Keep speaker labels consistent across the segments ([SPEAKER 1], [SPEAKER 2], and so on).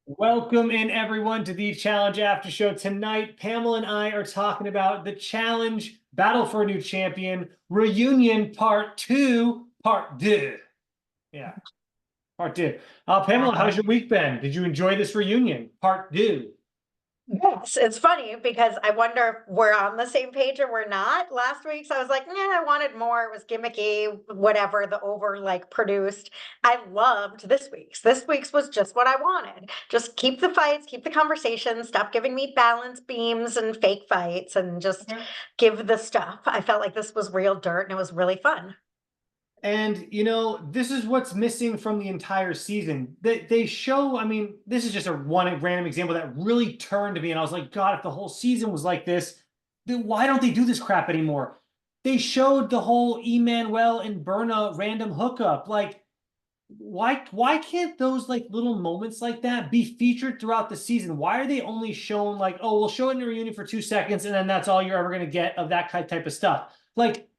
[SPEAKER 1] Welcome in everyone to the Challenge After Show. Tonight, Pamela and I are talking about the Challenge Battle for a New Champion Reunion Part 2, Part 2. Yeah, Part 2. Pamela, how's your week been? Did you enjoy this reunion? Part 2.
[SPEAKER 2] Yes, it's funny because I wonder if we're on the same page or we're not. Last week's I was like, yeah, I wanted more. It was gimmicky, whatever, the over produced. I loved this week's. This week's was just what I wanted. Just keep the fights, keep the conversation, stop giving me balance beams and fake fights, and just give the stuff. I felt like this was real dirt and it was really fun.
[SPEAKER 1] And, you know, this is what's missing from the entire season. They show, I mean, this is just a one random example that really turned to me. And I was like, God, if the whole season was like this, then why don't they do this crap anymore? They showed the whole Emmanuel and Berna random hookup. Like, why can't those like little moments like that be featured throughout the season? Why are they only shown like, oh, we'll show it in a reunion for 2 seconds and then that's all you're ever gonna get of that type of stuff? Like,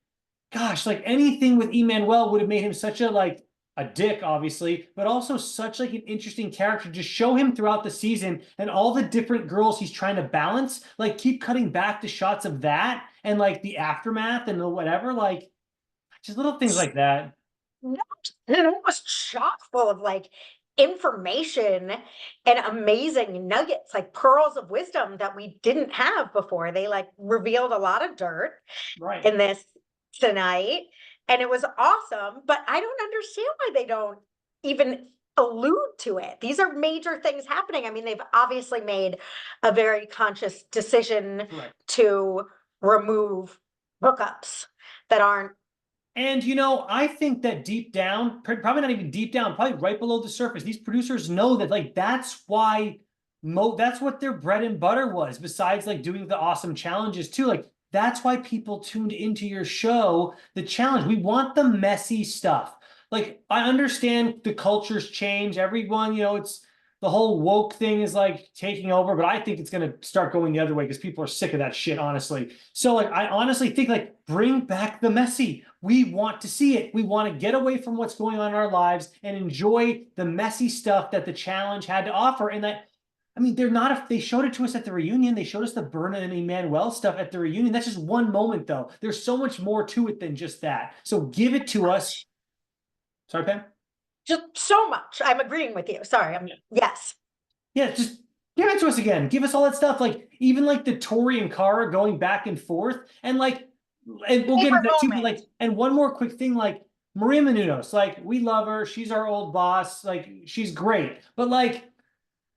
[SPEAKER 1] gosh, like anything with Emmanuel would have made him such a like a dick, obviously, but also such like an interesting character. Just show him throughout the season and all the different girls he's trying to balance. Like keep cutting back to shots of that and like the aftermath and the whatever. Like just little things like that.
[SPEAKER 2] No, it was chock full of information and amazing nuggets, like pearls of wisdom that we didn't have before. They revealed a lot of dirt
[SPEAKER 1] Right.
[SPEAKER 2] in this tonight, and it was awesome. But I don't understand why they don't even allude to it. These are major things happening. I mean, they've obviously made a very conscious decision
[SPEAKER 1] Right.
[SPEAKER 2] to remove hookups that aren't.
[SPEAKER 1] And you know, I think that deep down, probably not even deep down, probably right below the surface, these producers know that like that's why that's what their bread and butter was, besides like doing the awesome challenges too. Like that's why people tuned into your show, the challenge. We want the messy stuff. Like I understand the cultures change. Everyone, you know, it's the whole woke thing is like taking over, but I think it's going to start going the other way because people are sick of that shit, honestly. So like I honestly think like bring back the messy. We want to see it. We want to get away from what's going on in our lives and enjoy the messy stuff that the challenge had to offer. And that, I mean, they're not, if they showed it to us at the reunion, they showed us the Berna and Emmanuel stuff at the reunion. That's just one moment though. There's so much more to it than just that. So give it to us. Sorry, Pam?
[SPEAKER 2] Just so much. I'm agreeing with you. Sorry. Yes.
[SPEAKER 1] Yeah, just give it to us again. Give us all that stuff. Like even like the Tori and Kara going back and forth, and like, and we'll get into
[SPEAKER 2] Favorite
[SPEAKER 1] that too. But
[SPEAKER 2] moment.
[SPEAKER 1] like, and one more quick thing, like Maria Menounos, like we love her. She's our old boss. Like she's great. But like,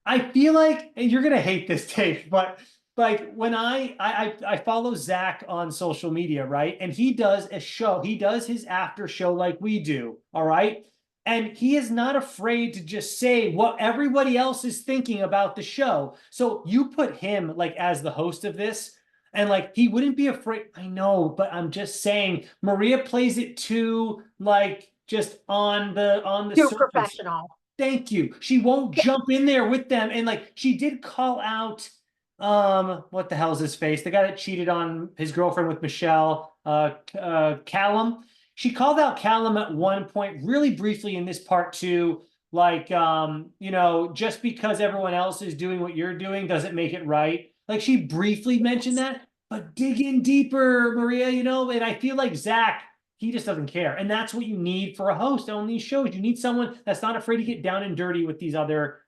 [SPEAKER 1] I feel like and you're gonna hate this take, but like when I follow Zach on social media, right? And he does a show. He does his after show like we do. All right. And he is not afraid to just say what everybody else is thinking about the show. So you put him like as the host of this, and like he wouldn't be afraid. I know, but I'm just saying Maria plays it too like just on the
[SPEAKER 2] Too
[SPEAKER 1] surface.
[SPEAKER 2] professional.
[SPEAKER 1] Thank you. She won't
[SPEAKER 2] Yeah.
[SPEAKER 1] jump in there with them. And like she did call out what the hell's his face? The guy that cheated on his girlfriend with Michelle, Callum. She called out Callum at one point, really briefly in this part too, like you know, just because everyone else is doing what you're doing doesn't make it right. Like she briefly mentioned that, but dig in deeper, Maria, you know, and I feel like Zach he just doesn't care. And that's what you need for a host on these shows. You need someone that's not afraid to get down and dirty with these other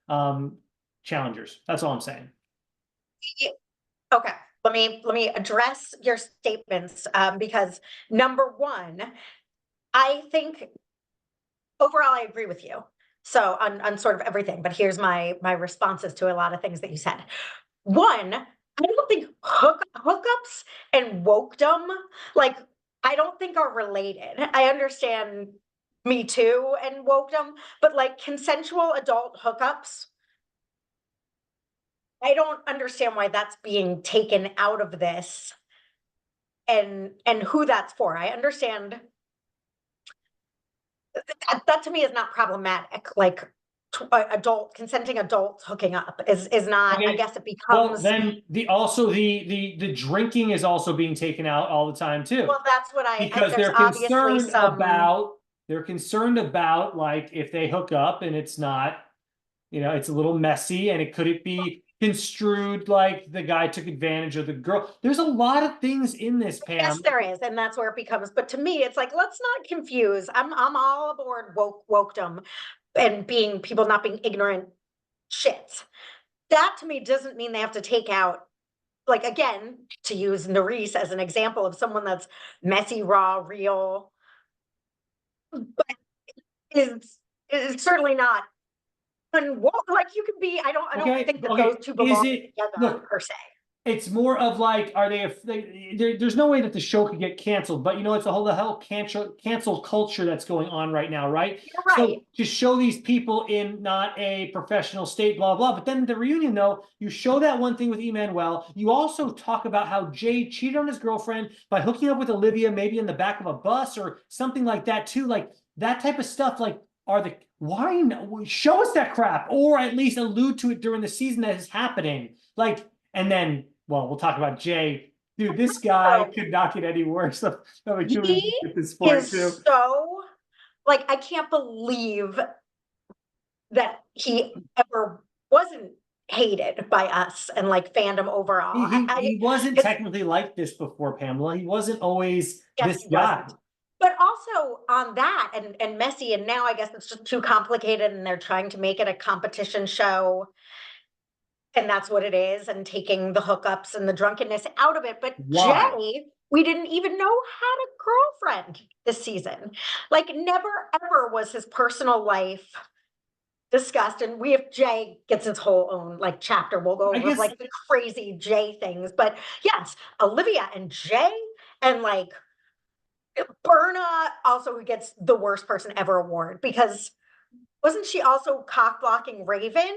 [SPEAKER 1] challengers. That's all I'm saying.
[SPEAKER 2] Okay. Let me address your statements, because number one, I think overall I agree with you. So on sort of everything, but here's my responses to a lot of things that you said. One, I don't think hookups and wokedom, like, I don't think are related. I understand Me Too and wokedom, but like consensual adult hookups, I don't understand why that's being taken out of this and who that's for. I understand that to me is not problematic. Like adult consenting adults hooking up is not. I
[SPEAKER 1] Okay.
[SPEAKER 2] guess it
[SPEAKER 1] Well,
[SPEAKER 2] becomes.
[SPEAKER 1] then the also the drinking is also being taken out all the time too,
[SPEAKER 2] Well, that's what
[SPEAKER 1] because
[SPEAKER 2] there's obviously some.
[SPEAKER 1] they're concerned about like if they hook up and it's not You know, it's a little messy, and could it be construed like the guy took advantage of the girl? There's a lot of things in this,
[SPEAKER 2] Yes,
[SPEAKER 1] Pam.
[SPEAKER 2] there is, and that's where it becomes. But to me, it's like, let's not confuse. I'm all aboard wokedom and being people not being ignorant shits. That to me doesn't mean they have to take out, like, again, to use Nurys as an example of someone that's messy, raw, real, but is certainly not like you can be. I don't
[SPEAKER 1] Okay,
[SPEAKER 2] think that those
[SPEAKER 1] okay.
[SPEAKER 2] two
[SPEAKER 1] Is
[SPEAKER 2] belong
[SPEAKER 1] it
[SPEAKER 2] together
[SPEAKER 1] look?
[SPEAKER 2] per se.
[SPEAKER 1] It's more of like, are they? There's no way that the show could get canceled, but you know, it's the whole cancel culture that's going on right now, right?
[SPEAKER 2] You're right.
[SPEAKER 1] So to show these people in not a professional state, blah blah. But then the reunion, though, you show that one thing with Emmanuel. You also talk about how Jay cheated on his girlfriend by hooking up with Olivia, maybe in the back of a bus or something like that too. Like that type of stuff. Like, are the why show us that crap, or at least allude to it during the season that is happening, like. And then, well, we'll talk about Jay. Dude, this guy
[SPEAKER 2] So
[SPEAKER 1] could not get any worse of a human
[SPEAKER 2] he
[SPEAKER 1] being at this point, too.
[SPEAKER 2] is so, like, I can't believe that he ever wasn't hated by us and like fandom overall.
[SPEAKER 1] He wasn't
[SPEAKER 2] It's,
[SPEAKER 1] technically like this before, Pamela. He wasn't always
[SPEAKER 2] yes,
[SPEAKER 1] this
[SPEAKER 2] he
[SPEAKER 1] guy.
[SPEAKER 2] wasn't. But also on that and messy, and now I guess it's just too complicated and they're trying to make it a competition show. And that's what it is, and taking the hookups and the drunkenness out of it. But
[SPEAKER 1] Why?
[SPEAKER 2] Jay, we didn't even know had a girlfriend this season. Like, never ever was his personal life discussed. And we have Jay gets his whole own like chapter. We'll go
[SPEAKER 1] I
[SPEAKER 2] over
[SPEAKER 1] guess
[SPEAKER 2] like the crazy Jay things. But yes, Olivia and Jay and like Berna also who gets the worst person ever award because wasn't she also cock blocking Raven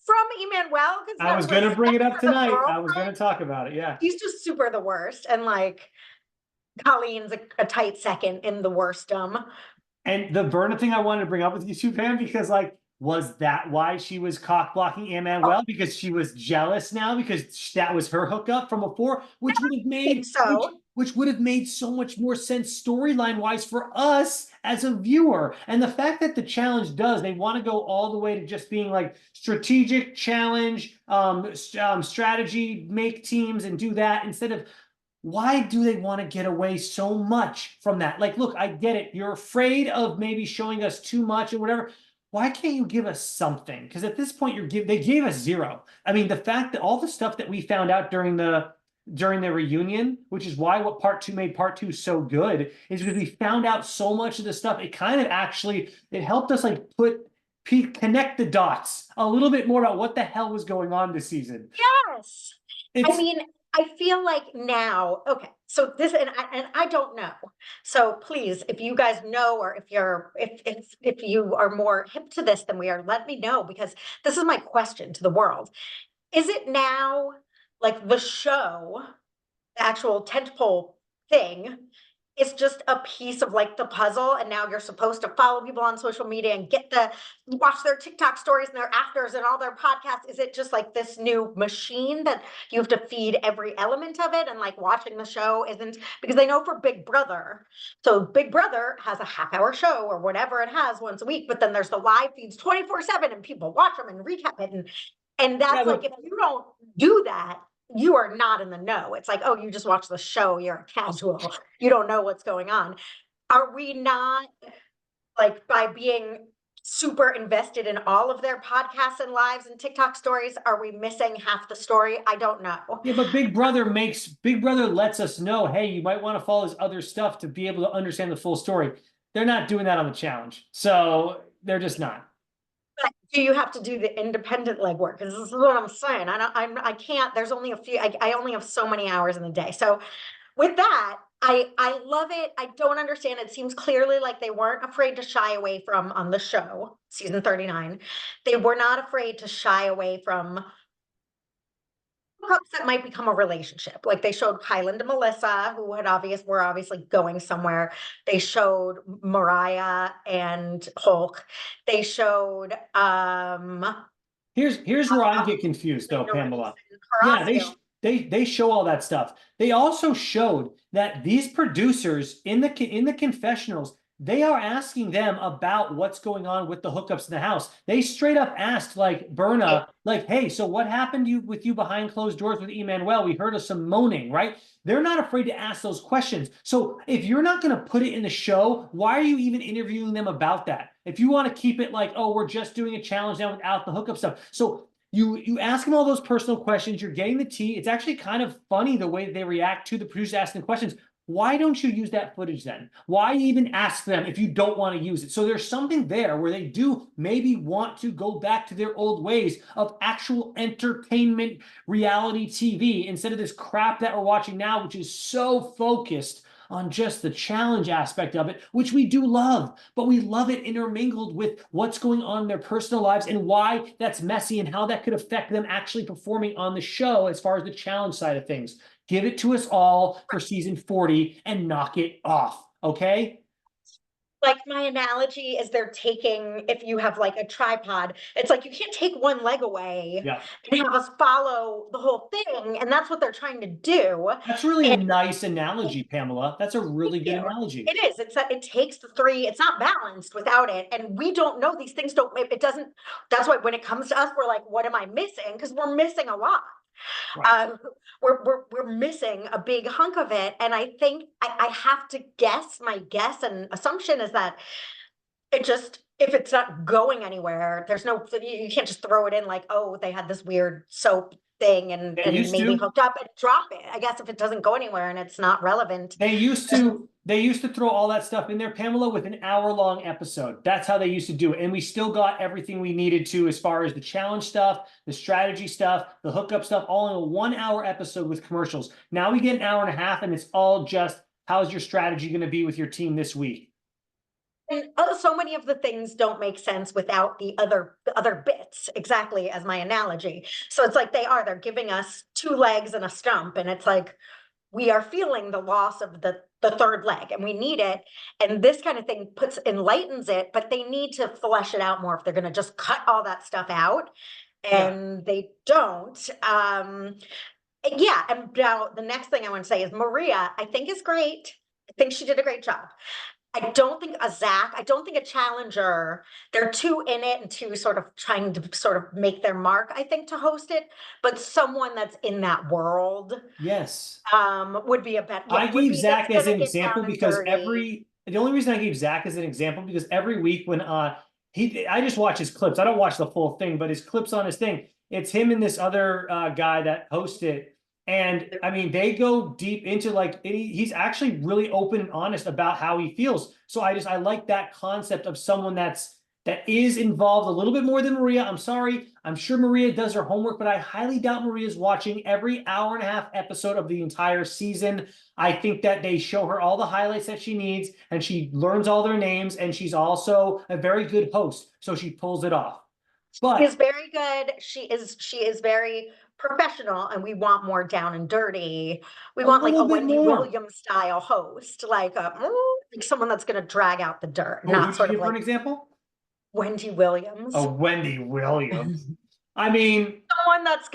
[SPEAKER 2] from Emmanuel? Because
[SPEAKER 1] I
[SPEAKER 2] out
[SPEAKER 1] was
[SPEAKER 2] of
[SPEAKER 1] going to bring
[SPEAKER 2] respect
[SPEAKER 1] it up
[SPEAKER 2] for the
[SPEAKER 1] tonight. I was going
[SPEAKER 2] girlfriend,
[SPEAKER 1] to talk about it. Yeah.
[SPEAKER 2] he's just super the worst. And like Colleen's a tight second in the worstdom.
[SPEAKER 1] And the Berna thing I wanted to bring up with you too, Pam, because like, was that why she was cock blocking
[SPEAKER 2] Oh,
[SPEAKER 1] Emmanuel? Because she was jealous now because that was her hookup from before, which would have
[SPEAKER 2] I think
[SPEAKER 1] made
[SPEAKER 2] so.
[SPEAKER 1] which would have made so much more sense storyline wise for us as a viewer. And the fact that the challenge does, they want to go all the way to just being like strategic challenge, strategy, make teams and do that instead of why do they want to get away so much from that? Like, look, I get it. You're afraid of maybe showing us too much and whatever. Why can't you give us something? Because at this point, they gave us zero. I mean, the fact that all the stuff that we found out during the reunion, which is why what part two made part two so good, is because we found out so much of the stuff. It kind of actually it helped us like connect the dots a little bit more about what the hell was going on this season.
[SPEAKER 2] Yes. I
[SPEAKER 1] It's
[SPEAKER 2] mean, I feel like now, okay, so this, and I don't know. So please, if you guys know, or if you are more hip to this than we are, let me know, because this is my question to the world. Is it now like the show, the actual tentpole thing, is just a piece of like the puzzle, and now you're supposed to follow people on social media and watch their TikTok stories and their afters and all their podcasts? Is it just like this new machine that you have to feed every element of it, and like watching the show isn't, because I know for Big Brother, so Big Brother has a half-hour show or whatever it has once a week, but then there's the live feeds 24/7 and people watch them and recap it, and
[SPEAKER 1] yeah,
[SPEAKER 2] that's like,
[SPEAKER 1] but
[SPEAKER 2] if you don't do that, you are not in the know. It's like, oh, you just watch the show, you're a casual, you don't know what's going on. Are we not, like, by being super invested in all of their podcasts and lives and TikTok stories, are we missing half the story? I don't know.
[SPEAKER 1] yeah, but Big Brother lets us know, hey, you might want to follow this other stuff to be able to understand the full story. They're not doing that on the challenge, so they're just not.
[SPEAKER 2] But do you have to do the independent legwork? Because this is what I'm saying. I can't, there's only a few, I only have so many hours in the day. So with that, I love it. I don't understand. It seems clearly like they weren't afraid to shy away from, on the show, season 39. They were not afraid to shy away from hookups that might become a relationship. Like they showed Kylan to Melissa, who were obviously going somewhere. They showed Mariah and Hulk. They showed
[SPEAKER 1] Here's where I get confused though,
[SPEAKER 2] Nurys
[SPEAKER 1] Pamela.
[SPEAKER 2] and
[SPEAKER 1] Yeah,
[SPEAKER 2] Horacio.
[SPEAKER 1] they show all that stuff. They also showed that these producers in the confessionals, they are asking them about what's going on with the hookups in the house. They straight up asked like Berna, like, hey, so what happened with you behind closed doors with Emmanuel? We heard of some moaning, right? They're not afraid to ask those questions. So if you're not going to put it in the show, why are you even interviewing them about that? If you want to keep it like, oh, we're just doing a challenge now without the hookup stuff. So you ask them all those personal questions, you're getting the tea. It's actually kind of funny the way they react to the producers asking questions. Why don't you use that footage then? Why even ask them if you don't want to use it? So there's something there where they do maybe want to go back to their old ways of actual entertainment reality TV instead of this crap that we're watching now, which is so focused on just the challenge aspect of it, which we do love, but we love it intermingled with what's going on in their personal lives and why that's messy and how that could affect them actually performing on the show as far as the challenge side of things. Give it to us all for season 40 and knock it off, okay?
[SPEAKER 2] Like my analogy is they're taking, if you have like a tripod, it's like you can't take one leg away
[SPEAKER 1] Yeah.
[SPEAKER 2] and have us follow the whole thing. And that's what they're trying to do.
[SPEAKER 1] That's really a
[SPEAKER 2] And
[SPEAKER 1] nice analogy, Pamela. That's a really
[SPEAKER 2] thank
[SPEAKER 1] good
[SPEAKER 2] you.
[SPEAKER 1] analogy.
[SPEAKER 2] It is. It's that it takes the three. It's not balanced without it. And we don't know these things don't, it doesn't, that's why when it comes to us, we're like, what am I missing? Because we're missing a lot.
[SPEAKER 1] Right.
[SPEAKER 2] We're missing a big hunk of it. And I think I have to guess, my guess and assumption is that it just, if it's not going anywhere, there's no, you can't just throw it in like, oh, they had this weird soap thing
[SPEAKER 1] They
[SPEAKER 2] and
[SPEAKER 1] used
[SPEAKER 2] maybe
[SPEAKER 1] to.
[SPEAKER 2] hooked up and drop it. I guess if it doesn't go anywhere and it's not relevant.
[SPEAKER 1] They used to throw all that stuff in there, Pamela, with an hour-long episode. That's how they used to do it. And we still got everything we needed to as far as the challenge stuff, the strategy stuff, the hookup stuff, all in a 1 hour episode with commercials. Now we get an hour and a half, and it's all just how's your strategy going to be with your team this week?
[SPEAKER 2] And so many of the things don't make sense without the other bits, exactly as my analogy. So it's like they're giving us two legs and a stump, and it's like we are feeling the loss of the third leg and we need it. And this kind of thing enlightens it, but they need to flesh it out more if they're going to just cut all that stuff out.
[SPEAKER 1] Yeah.
[SPEAKER 2] And they don't. Yeah. And now the next thing I want to say is Maria, I think is great. I think she did a great job. I don't think I don't think a challenger, they're too in it and too sort of trying to sort of make their mark, I think, to host it. But someone that's in that world
[SPEAKER 1] Yes.
[SPEAKER 2] would be a better,
[SPEAKER 1] I gave Zach as an
[SPEAKER 2] get
[SPEAKER 1] example
[SPEAKER 2] down and
[SPEAKER 1] because
[SPEAKER 2] dirty.
[SPEAKER 1] the only reason I gave Zach as an example because every week when I just watch his clips. I don't watch the full thing, but his clips on his thing. It's him and this other guy that host it. And I mean, they go deep into like he's actually really open and honest about how he feels. So I like that concept of someone that is involved a little bit more than Maria. I'm sorry. I'm sure Maria does her homework, but I highly doubt Maria's watching every hour and a half episode of the entire season. I think that they show her all the highlights that she needs and she learns all their names, and she's also a very good host. So she pulls it off.
[SPEAKER 2] She is
[SPEAKER 1] But
[SPEAKER 2] very good. She is very professional, and we want more down and dirty. We
[SPEAKER 1] a
[SPEAKER 2] want like a
[SPEAKER 1] little bit
[SPEAKER 2] Wendy
[SPEAKER 1] more.
[SPEAKER 2] Williams style host, like someone that's going to drag out the dirt,
[SPEAKER 1] Oh,
[SPEAKER 2] not
[SPEAKER 1] who'd you
[SPEAKER 2] sort of
[SPEAKER 1] give for
[SPEAKER 2] like
[SPEAKER 1] an example?
[SPEAKER 2] Wendy Williams.
[SPEAKER 1] Oh, Wendy Williams. I mean,
[SPEAKER 2] Someone that's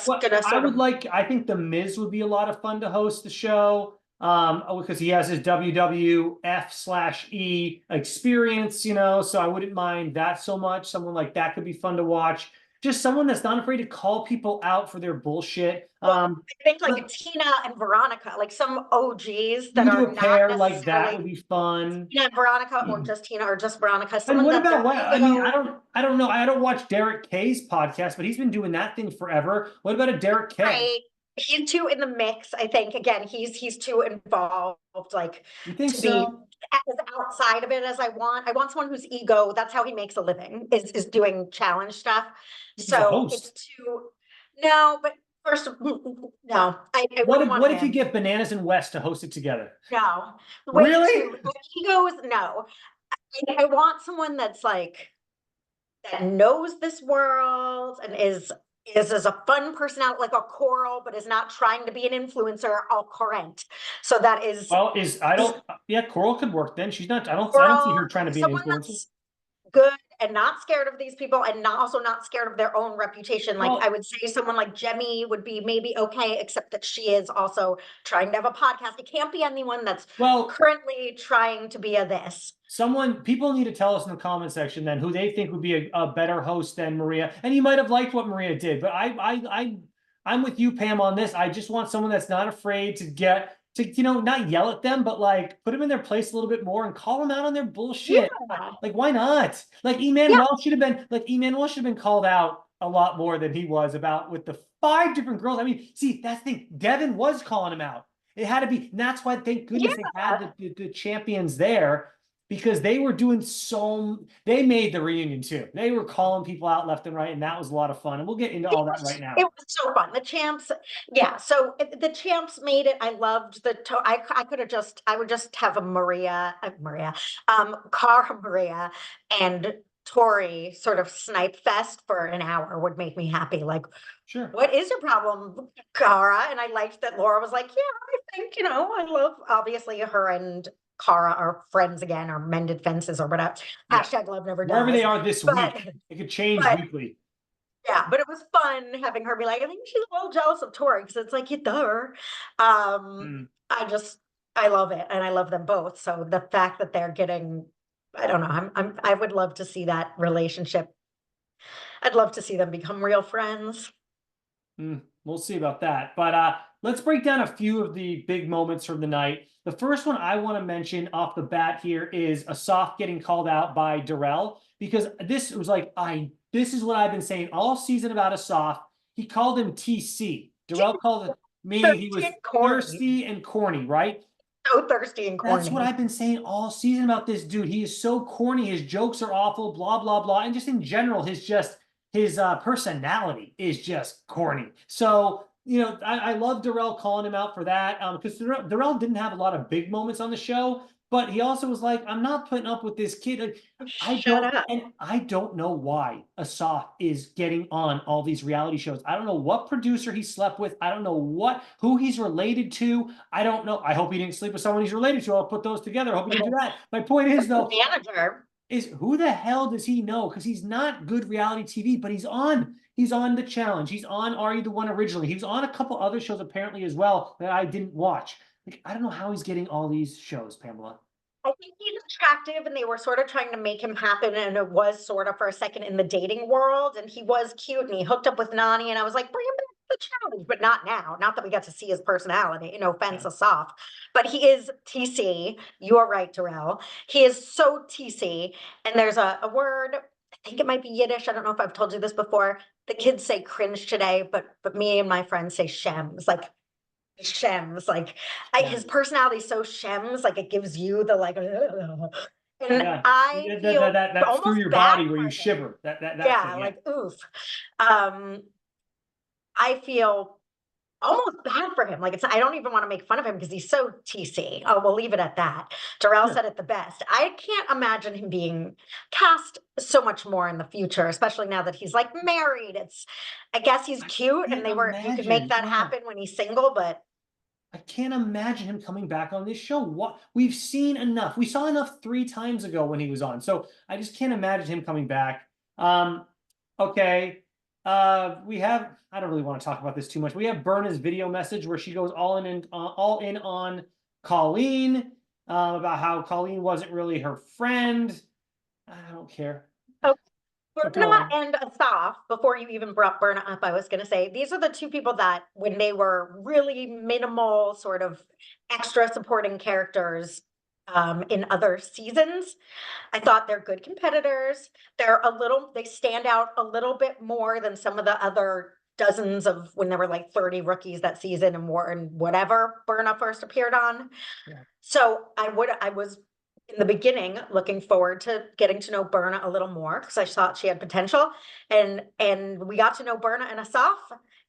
[SPEAKER 1] what
[SPEAKER 2] gonna
[SPEAKER 1] I
[SPEAKER 2] sort
[SPEAKER 1] would
[SPEAKER 2] of
[SPEAKER 1] like, I think The Miz would be a lot of fun to host the show. Because he has his WWF/E experience, so I wouldn't mind that so much. Someone like that could be fun to watch. Just someone that's not afraid to call people out for their bullshit.
[SPEAKER 2] I think like
[SPEAKER 1] But
[SPEAKER 2] Tina and Veronica, like some OGs
[SPEAKER 1] you
[SPEAKER 2] that
[SPEAKER 1] could do
[SPEAKER 2] are
[SPEAKER 1] a
[SPEAKER 2] not
[SPEAKER 1] pair like that would
[SPEAKER 2] necessarily
[SPEAKER 1] be fun.
[SPEAKER 2] Tina and Veronica or just Tina or just Veronica,
[SPEAKER 1] And
[SPEAKER 2] someone
[SPEAKER 1] what
[SPEAKER 2] that
[SPEAKER 1] about
[SPEAKER 2] their
[SPEAKER 1] what? I mean,
[SPEAKER 2] ego.
[SPEAKER 1] I don't know. I don't watch Derek K's podcast, but he's been doing that thing forever. What about a Derek K?
[SPEAKER 2] Right. He's too in the mix, I think. Again, he's too involved, like
[SPEAKER 1] You think
[SPEAKER 2] to be
[SPEAKER 1] so?
[SPEAKER 2] as outside of it as I want. I want someone whose ego, that's how he makes a living, is doing challenge stuff.
[SPEAKER 1] He's a
[SPEAKER 2] So it's
[SPEAKER 1] host.
[SPEAKER 2] too no, but first no, I
[SPEAKER 1] What
[SPEAKER 2] wouldn't
[SPEAKER 1] if
[SPEAKER 2] want
[SPEAKER 1] what if you
[SPEAKER 2] him.
[SPEAKER 1] get Bananas and West to host it together?
[SPEAKER 2] No. Way
[SPEAKER 1] Really?
[SPEAKER 2] too egos, no. I want someone that's like that knows this world and is as a fun personality, like a Coral, but is not trying to be an influencer all current. So that
[SPEAKER 1] Well, I
[SPEAKER 2] is
[SPEAKER 1] don't. Yeah, Coral could work then. She's not. I don't see
[SPEAKER 2] Coral,
[SPEAKER 1] her trying to be an
[SPEAKER 2] someone
[SPEAKER 1] influencer.
[SPEAKER 2] that's good and not scared of these people and also not scared of their own reputation. Like I
[SPEAKER 1] Well,
[SPEAKER 2] would say someone like Jemmy would be maybe okay, except that she is also trying to have a podcast. It can't be anyone that's
[SPEAKER 1] well,
[SPEAKER 2] currently trying to be a this.
[SPEAKER 1] people need to tell us in the comment section then who they think would be a better host than Maria. And you might have liked what Maria did, but I'm with you, Pam, on this. I just want someone that's not afraid to get to, not yell at them, but like put them in their place a little bit more and call them out on their bullshit.
[SPEAKER 2] Yeah.
[SPEAKER 1] Like, why not? Like Emmanuel should have been called out a lot more than he was about with the 5 different girls. I mean, see, that's the thing. Devin was calling him out. It had to be, and that's why, thank goodness, they had the champions there, because they were doing they made the reunion too. They were calling people out left and right, and that was a lot of fun. And we'll get into all that right now.
[SPEAKER 2] It was so fun. The champs, yeah. So the champs made it. I loved I could have I would just have a Cara Maria and Tori sort of snipe fest for an hour would make me happy. Like,
[SPEAKER 1] Sure.
[SPEAKER 2] what is your problem, Cara? And I liked that Laura was like, yeah, I think, I love, obviously her and Cara are friends again, or mended fences or whatever.
[SPEAKER 1] Yeah.
[SPEAKER 2] Hashtag love never dies.
[SPEAKER 1] Wherever they are this week, it could change weekly.
[SPEAKER 2] Yeah, but it was fun having her be like, I think she's a little jealous of Tori, because it's like, you duh. I love it, and I love them both. So the fact that they're getting, I don't know, I would love to see that relationship. I'd love to see them become real friends.
[SPEAKER 1] We'll see about that. But let's break down a few of the big moments from the night. The first one I want to mention off the bat here is Assaf getting called out by Darrell, because this was like, this is what I've been saying all season about Assaf. He called him TC. Darrell called it, meaning he was thirsty and corny, right?
[SPEAKER 2] So thirsty and corny.
[SPEAKER 1] That's what I've been saying all season about this dude. He is so corny. His jokes are awful, blah, blah, blah. And just in general, his personality is just corny. So, I love Darrell calling him out for that, because Darrell didn't have a lot of big moments on the show, but he also was like, I'm not putting up with this kid. Like, I don't know why Assaf is getting on all these reality shows. I don't know what producer he slept with. I don't know who he's related to. I don't know. I hope he didn't sleep with someone he's related to. I'll put those together. I hope he didn't do that. My point is, though,
[SPEAKER 2] manager
[SPEAKER 1] is who the hell does he know? Because he's not good reality TV, but he's on The Challenge. He's on Are You the One originally. He was on a couple other shows apparently as well that I didn't watch. Like, I don't know how he's getting all these shows, Pamela.
[SPEAKER 2] I think he's attractive, and they were sort of trying to make him happen, and it was sort of for a second in the dating world, and he was cute, and he hooked up with Nani, and I was like, bring him back to The Challenge, but not now. Not that we got to see his personality, no offense, Assaf, but he is TC. You are right, Darrell. He is so TC, and there's a word, I think it might be Yiddish. I don't know if I've told you this before. The kids say cringe today, but me and my friends say shems, like shems, like his personality is so shems, like it gives you the like, and I feel
[SPEAKER 1] that through your body where you shiver. That thing,
[SPEAKER 2] like oof. I feel almost bad for him. Like I don't even want to make fun of him because he's so TC. Oh, we'll leave it at that. Darrell said it the best. I can't imagine him being cast so much more in the future, especially now that he's like married. I guess he's cute, and you could make that happen when he's single, but
[SPEAKER 1] I can't imagine him coming back on this show. What we've seen enough. We saw enough 3 times ago when he was on. So I just can't imagine him coming back. Okay. I don't really want to talk about this too much. We have Berna's video message where she goes all in on Colleen, about how Colleen wasn't really her friend. I don't care.
[SPEAKER 2] Berna and Assaf, before you even brought Berna up, I was going to say, these are the 2 people that when they were really minimal sort of extra supporting characters in other seasons, I thought they're good competitors. They stand out a little bit more than some of the other dozens of when there were like 30 rookies that season and whatever Berna first appeared on. Yeah. So I was in the beginning looking forward to getting to know Berna a little more because I thought she had potential, and we got to know Berna and Assaf,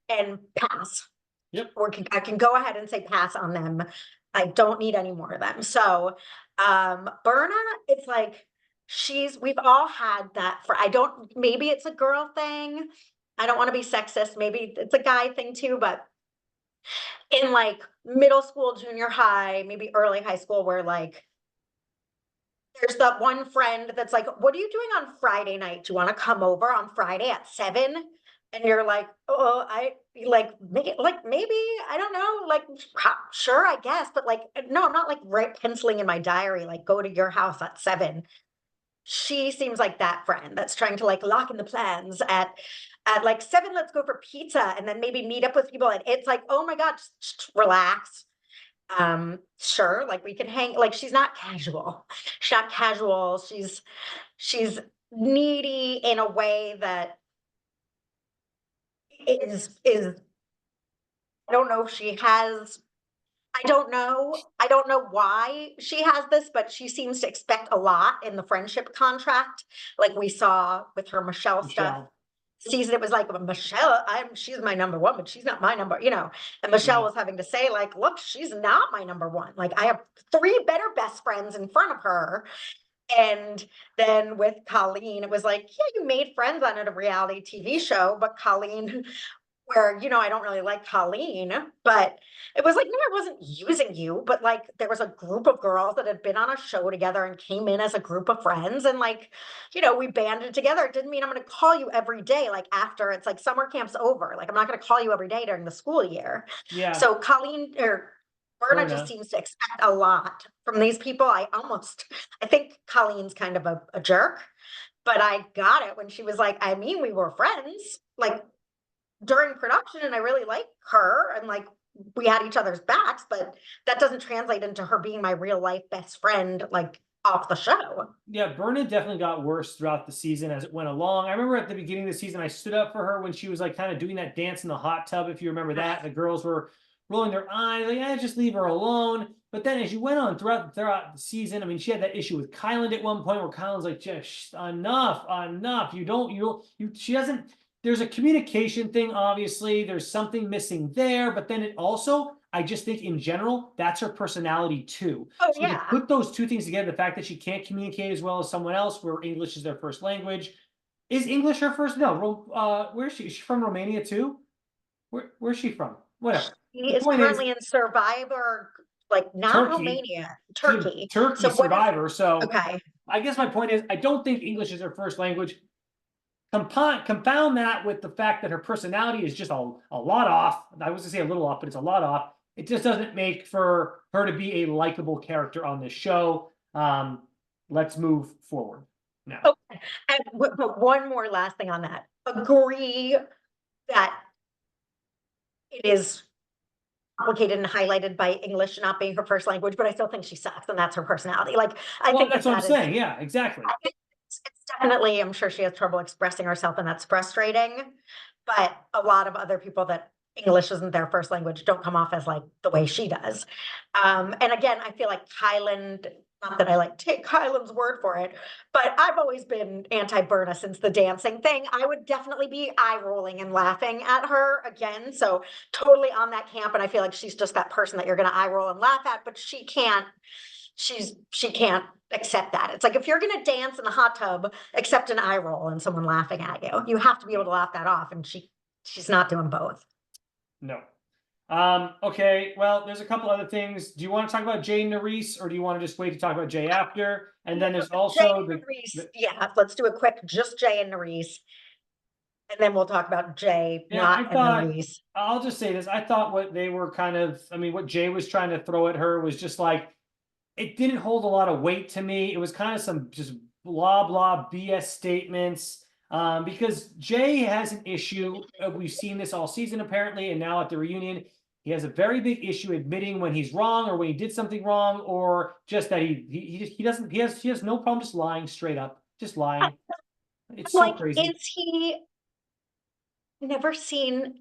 [SPEAKER 2] and pass.
[SPEAKER 1] Yep.
[SPEAKER 2] I can go ahead and say pass on them. I don't need any more of them. So Berna, it's like we've all had that maybe it's a girl thing. I don't want to be sexist. Maybe it's a guy thing too, but in like middle school, junior high, maybe early high school, where like there's that one friend that's like, what are you doing on Friday night? Do you want to come over on Friday at 7? And you're like, oh, maybe, I don't know, like, sure, I guess, but like, no, I'm not like penciling in my diary, like, go to your house at 7. She seems like that friend that's trying to like lock in the plans at like 7, let's go for pizza, and then maybe meet up with people. And it's like, oh my God, just relax. Sure, like we can hang, like she's not casual, she's needy in a way that is I don't know if she has, I don't know why she has this, but she seems to expect a lot in the friendship contract, like we saw with her Michelle stuff.
[SPEAKER 1] Michelle.
[SPEAKER 2] Season it was like, well, Michelle, she's my number one, but she's not my number, and Michelle
[SPEAKER 1] Yeah.
[SPEAKER 2] was having to say like, look, she's not my number one, like I have 3 better best friends in front of her. And then with Colleen, it was like, yeah, you made friends on a reality TV show, but Colleen, where, I don't really like Colleen, but it was like, no, I wasn't using you, but like there was a group of girls that had been on a show together and came in as a group of friends. And like, we banded together. It didn't mean I'm going to call you every day, like after it's like summer camp's over. Like I'm not going to call you every day during the school year.
[SPEAKER 1] Yeah.
[SPEAKER 2] So Colleen or Berna just
[SPEAKER 1] Berna.
[SPEAKER 2] seems to expect a lot from these people. I think Colleen's kind of a jerk, but I got it when she was like, I mean, we were friends, like during production, and I really like her, and like we had each other's backs, but that doesn't translate into her being my real life best friend, like off the show.
[SPEAKER 1] Yeah, Berna definitely got worse throughout the season as it went along. I remember at the beginning of the season, I stood up for her when she was like kind of doing that dance in the hot tub, if you remember that. The girls were rolling their eyes, like, yeah, just leave her alone. But then as you went on throughout the season, I mean, she had that issue with Kyland at one point where Kyland's like, just enough. She doesn't, there's a communication thing, obviously. There's something missing there, but then it also, I just think in general, that's her personality too.
[SPEAKER 2] Oh
[SPEAKER 1] So to
[SPEAKER 2] yeah.
[SPEAKER 1] put those two things together, the fact that she can't communicate as well as someone else, where English is their first language. Is English her first? No. Where is she? Is she from Romania too? Where's she from? Whatever.
[SPEAKER 2] He
[SPEAKER 1] The
[SPEAKER 2] is
[SPEAKER 1] point is,
[SPEAKER 2] currently in Survivor, like not
[SPEAKER 1] Turkey.
[SPEAKER 2] Romania,
[SPEAKER 1] She's a
[SPEAKER 2] Turkey.
[SPEAKER 1] Turkey
[SPEAKER 2] So what is,
[SPEAKER 1] survivor. So
[SPEAKER 2] okay.
[SPEAKER 1] I guess my point is, I don't think English is her first language. Compound that with the fact that her personality is just a lot off. I was gonna say a little off, but it's a lot off. It just doesn't make for her to be a likable character on this show. Let's move forward now.
[SPEAKER 2] Okay. And one more last thing on that. Agree that it is complicated and highlighted by English not being her first language, but I still think she sucks, and that's her personality. Like I
[SPEAKER 1] Well,
[SPEAKER 2] think
[SPEAKER 1] that's what I'm
[SPEAKER 2] that is,
[SPEAKER 1] saying. Yeah, exactly.
[SPEAKER 2] it's definitely, I'm sure she has trouble expressing herself, and that's frustrating. But a lot of other people that English isn't their first language don't come off as like the way she does. And again, I feel like Kyland, not that I like take Kyland's word for it, but I've always been anti-Berna since the dancing thing. I would definitely be eye rolling and laughing at her again. So totally on that camp. And I feel like she's just that person that you're going to eye roll and laugh at, but she can't accept that. It's like if you're gonna dance in the hot tub, accept an eye roll and someone laughing at you. You have to be able to laugh that off, and she's not doing both.
[SPEAKER 1] No. Okay, well, there's a couple other things. Do you want to talk about Jay and Nurys, or do you want to just wait to talk about Jay after? And then there's also
[SPEAKER 2] Yeah, let's do a quick just Jay and Nurys, and then we'll talk about Jay,
[SPEAKER 1] yeah,
[SPEAKER 2] not and Nurys.
[SPEAKER 1] I'll just say this. I thought what they were kind of, I mean, what Jay was trying to throw at her was just like, it didn't hold a lot of weight to me. It was kind of some just blah, blah BS statements. Because Jay has an issue. We've seen this all season, apparently, and now at the reunion, he has a very big issue admitting when he's wrong or when he did something wrong, or just that he has no problem just lying straight up, just lying. It's so
[SPEAKER 2] Like,
[SPEAKER 1] crazy.
[SPEAKER 2] is he never seen?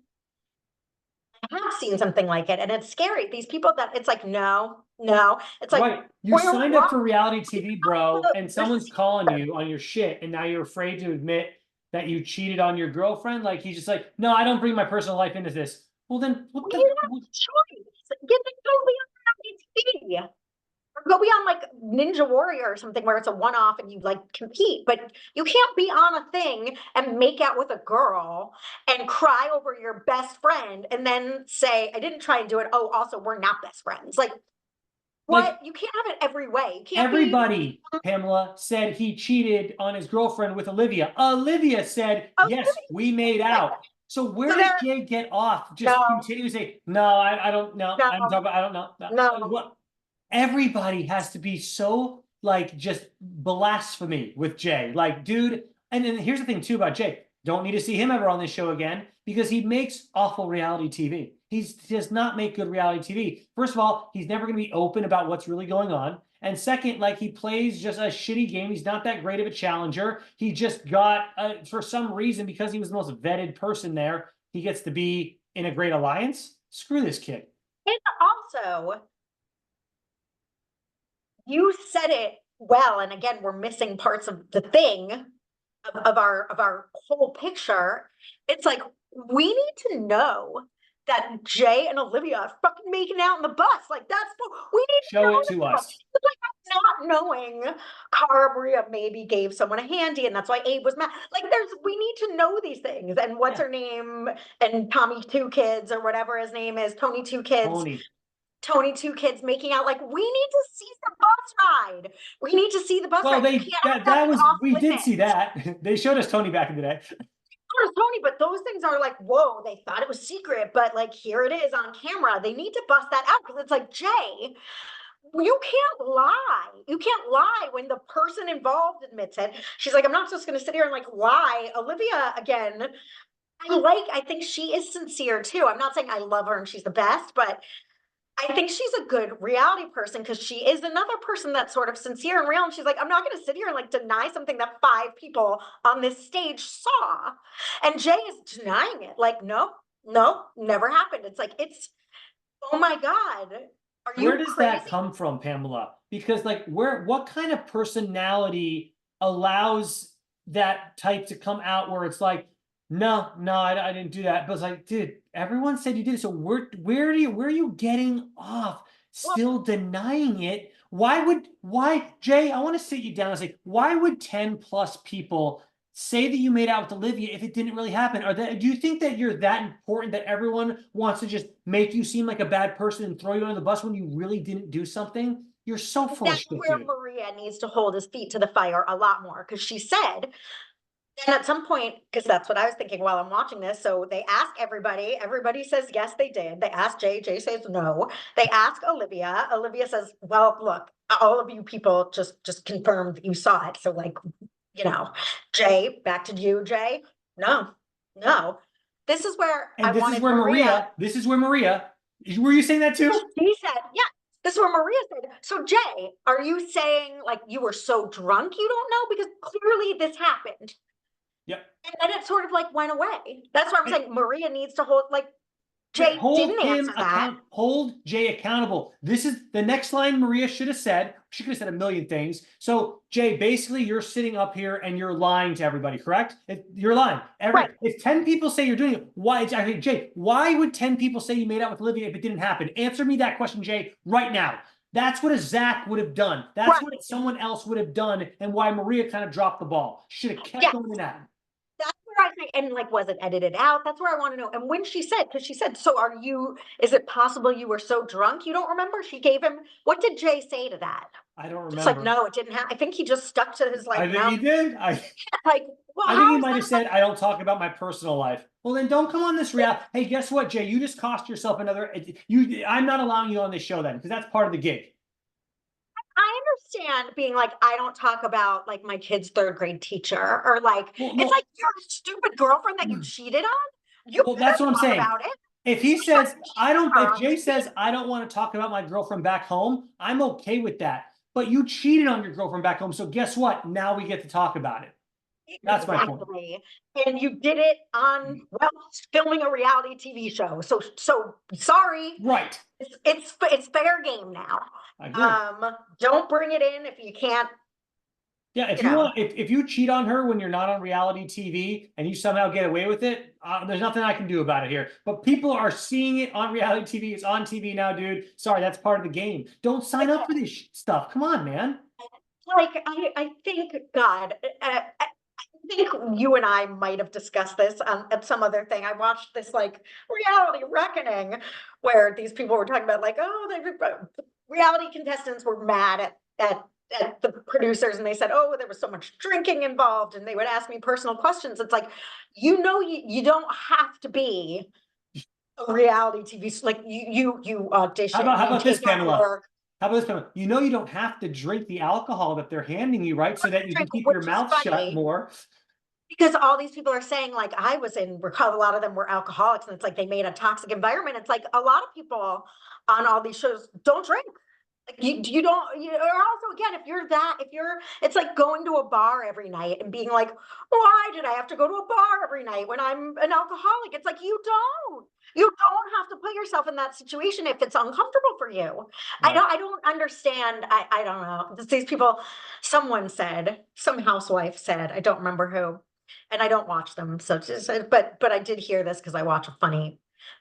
[SPEAKER 2] I have seen something like it, and it's scary. These people that it's like, no, it's like,
[SPEAKER 1] Right. You signed up for reality TV, bro, and someone's calling you on your shit, and now you're afraid to admit that you cheated on your girlfriend. Like he's just like, no, I don't bring my personal life into this. Well, then what the?
[SPEAKER 2] You have a choice. Get the go be on reality TV. Or go be on like Ninja Warrior or something where it's a one-off and you like compete, but you can't be on a thing and make out with a girl and cry over your best friend and then say, I didn't try and do it. Oh, also, we're not best friends. Like, What? You can't have it every way. You can't be.
[SPEAKER 1] Everybody, Pamela, said he cheated on his girlfriend with Olivia. Olivia said,
[SPEAKER 2] Oh,
[SPEAKER 1] yes, we made out. So where
[SPEAKER 2] so
[SPEAKER 1] does
[SPEAKER 2] there.
[SPEAKER 1] Jay get off? Just
[SPEAKER 2] No,
[SPEAKER 1] continue to say, no, I don't know.
[SPEAKER 2] no,
[SPEAKER 1] I'm talking about, I don't know.
[SPEAKER 2] no.
[SPEAKER 1] What? Everybody has to be so like just blasphemy with Jay. Like, dude, and then here's the thing too about Jay. Don't need to see him ever on this show again because he makes awful reality TV. He does not make good reality TV. First of all, he's never going to be open about what's really going on. And second, like he plays just a shitty game. He's not that great of a challenger. He just got, for some reason, because he was the most vetted person there, he gets to be in a great alliance. Screw this kid.
[SPEAKER 2] And also, you said it well, and again, we're missing parts of the thing of our whole picture. It's like we need to know that Jay and Olivia are fucking making out in the bus. Like that's we need to
[SPEAKER 1] Show
[SPEAKER 2] know
[SPEAKER 1] it to
[SPEAKER 2] that.
[SPEAKER 1] us.
[SPEAKER 2] Like not knowing Cara Maria maybe gave someone a handy, and that's why Abe was mad. Like we need to know these things. And what's her name? And Tommy Two Kids or whatever his name is, Tony Two Kids. Tony Two Kids making out. Like we need to see the bus ride. We need to see the bus
[SPEAKER 1] Well,
[SPEAKER 2] ride.
[SPEAKER 1] that was we did see that. They showed us Tony back in the day.
[SPEAKER 2] Tony, but those things are like, whoa, they thought it was secret, but like here it is on camera. They need to bust that out because it's like, Jay, you can't lie. You can't lie when the person involved admits it. She's like, I'm not just going to sit here and like lie. Olivia, again, I think she is sincere too. I'm not saying I love her and she's the best, but I think she's a good reality person because she is another person that's sort of sincere and real. And she's like, I'm not going to sit here and like deny something that 5 people on this stage saw. And Jay is denying it. Like, no, never happened. It's like, oh my God. Are you
[SPEAKER 1] Where does
[SPEAKER 2] crazy?
[SPEAKER 1] that come from, Pamela? Because like what kind of personality allows that type to come out where it's like, no, I didn't do that. But it's like, dude, everyone said you did it. So where are you getting off? Still denying it? Why, Jay, I want to sit you down and say, why would 10 plus people say that you made out with Olivia if it didn't really happen? Do you think that you're that important that everyone wants to just make you seem like a bad person and throw you under the bus when you really didn't do something? You're so full of shit, dude.
[SPEAKER 2] That's where Maria needs to hold his feet to the fire a lot more because she said, and at some point, because that's what I was thinking while I'm watching this. So they ask everybody. Everybody says yes, they did. They ask Jay. Jay says no. They ask Olivia. Olivia says, "Well, look, all of you people just confirmed that you saw it. So like, you know, Jay, back to you, Jay. No. This is where
[SPEAKER 1] and this is where Maria. This is where Maria. Were you saying that too?
[SPEAKER 2] He said, yeah. This is where Maria said. So Jay, are you saying like you were so drunk you don't know? Because clearly this happened.
[SPEAKER 1] Yep.
[SPEAKER 2] And then it sort of like went away. That's why I'm saying Maria needs to hold like Jay didn't answer that.
[SPEAKER 1] Hold Jay accountable. This is the next line Maria should have said. She could have said a million things. So Jay, basically you're sitting up here and you're lying to everybody, correct? You're lying. If 10 people say you're doing it, why? Jay, why would 10 people say you made out with Olivia if it didn't happen? Answer me that question, Jay, right now. That's what a Zach would have done. That's what someone else would have done, and why Maria kind of dropped the ball. She should have kept going in that.
[SPEAKER 2] That's where I think, and like, was it edited out? That's where I want to know. And when she said, because she said, so is it possible you were so drunk you don't remember? She gave him, what did Jay say to that?
[SPEAKER 1] I don't remember.
[SPEAKER 2] It's like, no, it didn't happen. I think he just stuck to his like,
[SPEAKER 1] I think he did.
[SPEAKER 2] Like, well,
[SPEAKER 1] I think he might have said, I don't talk about my personal life. Well, then don't come on this reality. Hey, guess what, Jay? You just cost yourself another, I'm not allowing you on this show then, because that's part of the gig.
[SPEAKER 2] I understand being like, I don't talk about like my kid's 3rd grade teacher or like, it's like your stupid girlfriend that you cheated on.
[SPEAKER 1] Well, that's what I'm saying. If he says, if Jay says, I don't want to talk about my girlfriend back home, I'm okay with that. But you cheated on your girlfriend back home. So guess what? Now we get to talk about it. That's my point.
[SPEAKER 2] And you did it on, filming a reality TV show. So sorry.
[SPEAKER 1] Right.
[SPEAKER 2] It's fair game now.
[SPEAKER 1] I agree.
[SPEAKER 2] Don't bring it in if you can't.
[SPEAKER 1] Yeah, if you cheat on her when you're not on reality TV and you somehow get away with it, there's nothing I can do about it here. But people are seeing it on reality TV. It's on TV now, dude. Sorry, that's part of the game. Don't sign up for this stuff. Come on, man.
[SPEAKER 2] Like, I think, God, I think you and I might have discussed this at some other thing. I watched this like reality reckoning where these people were talking about like, oh, reality contestants were mad at the producers, and they said, oh, there was so much drinking involved, and they would ask me personal questions. It's like, you don't have to be a reality TV, like you audition,
[SPEAKER 1] How
[SPEAKER 2] you
[SPEAKER 1] about this,
[SPEAKER 2] take on
[SPEAKER 1] Pamela?
[SPEAKER 2] work.
[SPEAKER 1] How about this, Pamela? You know you don't have to drink the alcohol that they're handing you, right? So that you can
[SPEAKER 2] Drink,
[SPEAKER 1] keep
[SPEAKER 2] which
[SPEAKER 1] your
[SPEAKER 2] is
[SPEAKER 1] mouth shut
[SPEAKER 2] funny,
[SPEAKER 1] more.
[SPEAKER 2] because all these people are saying, like, I was in, a lot of them were alcoholics, and it's like they made a toxic environment. It's like a lot of people on all these shows don't drink. Like you don't, or also, again, it's like going to a bar every night and being like, why did I have to go to a bar every night when I'm an alcoholic? It's like, you don't have to put yourself in that situation if it's uncomfortable for you.
[SPEAKER 1] Right.
[SPEAKER 2] I don't understand. I don't know. These people, some housewife said, I don't remember who, and I don't watch them. So just, but I did hear this because I watch a funny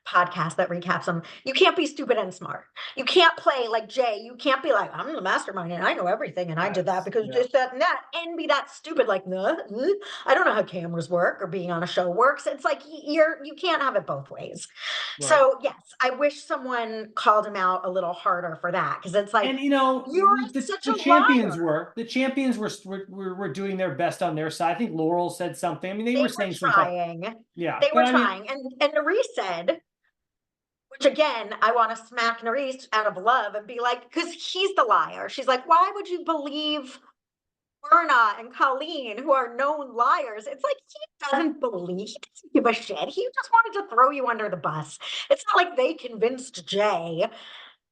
[SPEAKER 2] podcast that recaps them. You can't be stupid and smart. You can't play like Jay. You can't be like, I'm the mastermind and I know everything and I did that because this, that, and that, and be that stupid, like, nah, I don't know how cameras work or being on a show works. It's like you can't have it both ways. Right. So yes, I wish someone called him out a little harder for that, because it's like,
[SPEAKER 1] And you know,
[SPEAKER 2] you're such a liar.
[SPEAKER 1] The champions were doing their best on their side. I think Laurel said something. I mean, they were saying some stuff. Yeah,
[SPEAKER 2] they were
[SPEAKER 1] I mean,
[SPEAKER 2] trying, and Nurys said, which again, I want to smack Nurys out of love and be like, because he's the liar. She's like, why would you believe Berna and Colleen, who are known liars? It's like, he doesn't believe, he doesn't give a shit. He just wanted to throw you under the bus. It's not like they convinced Jay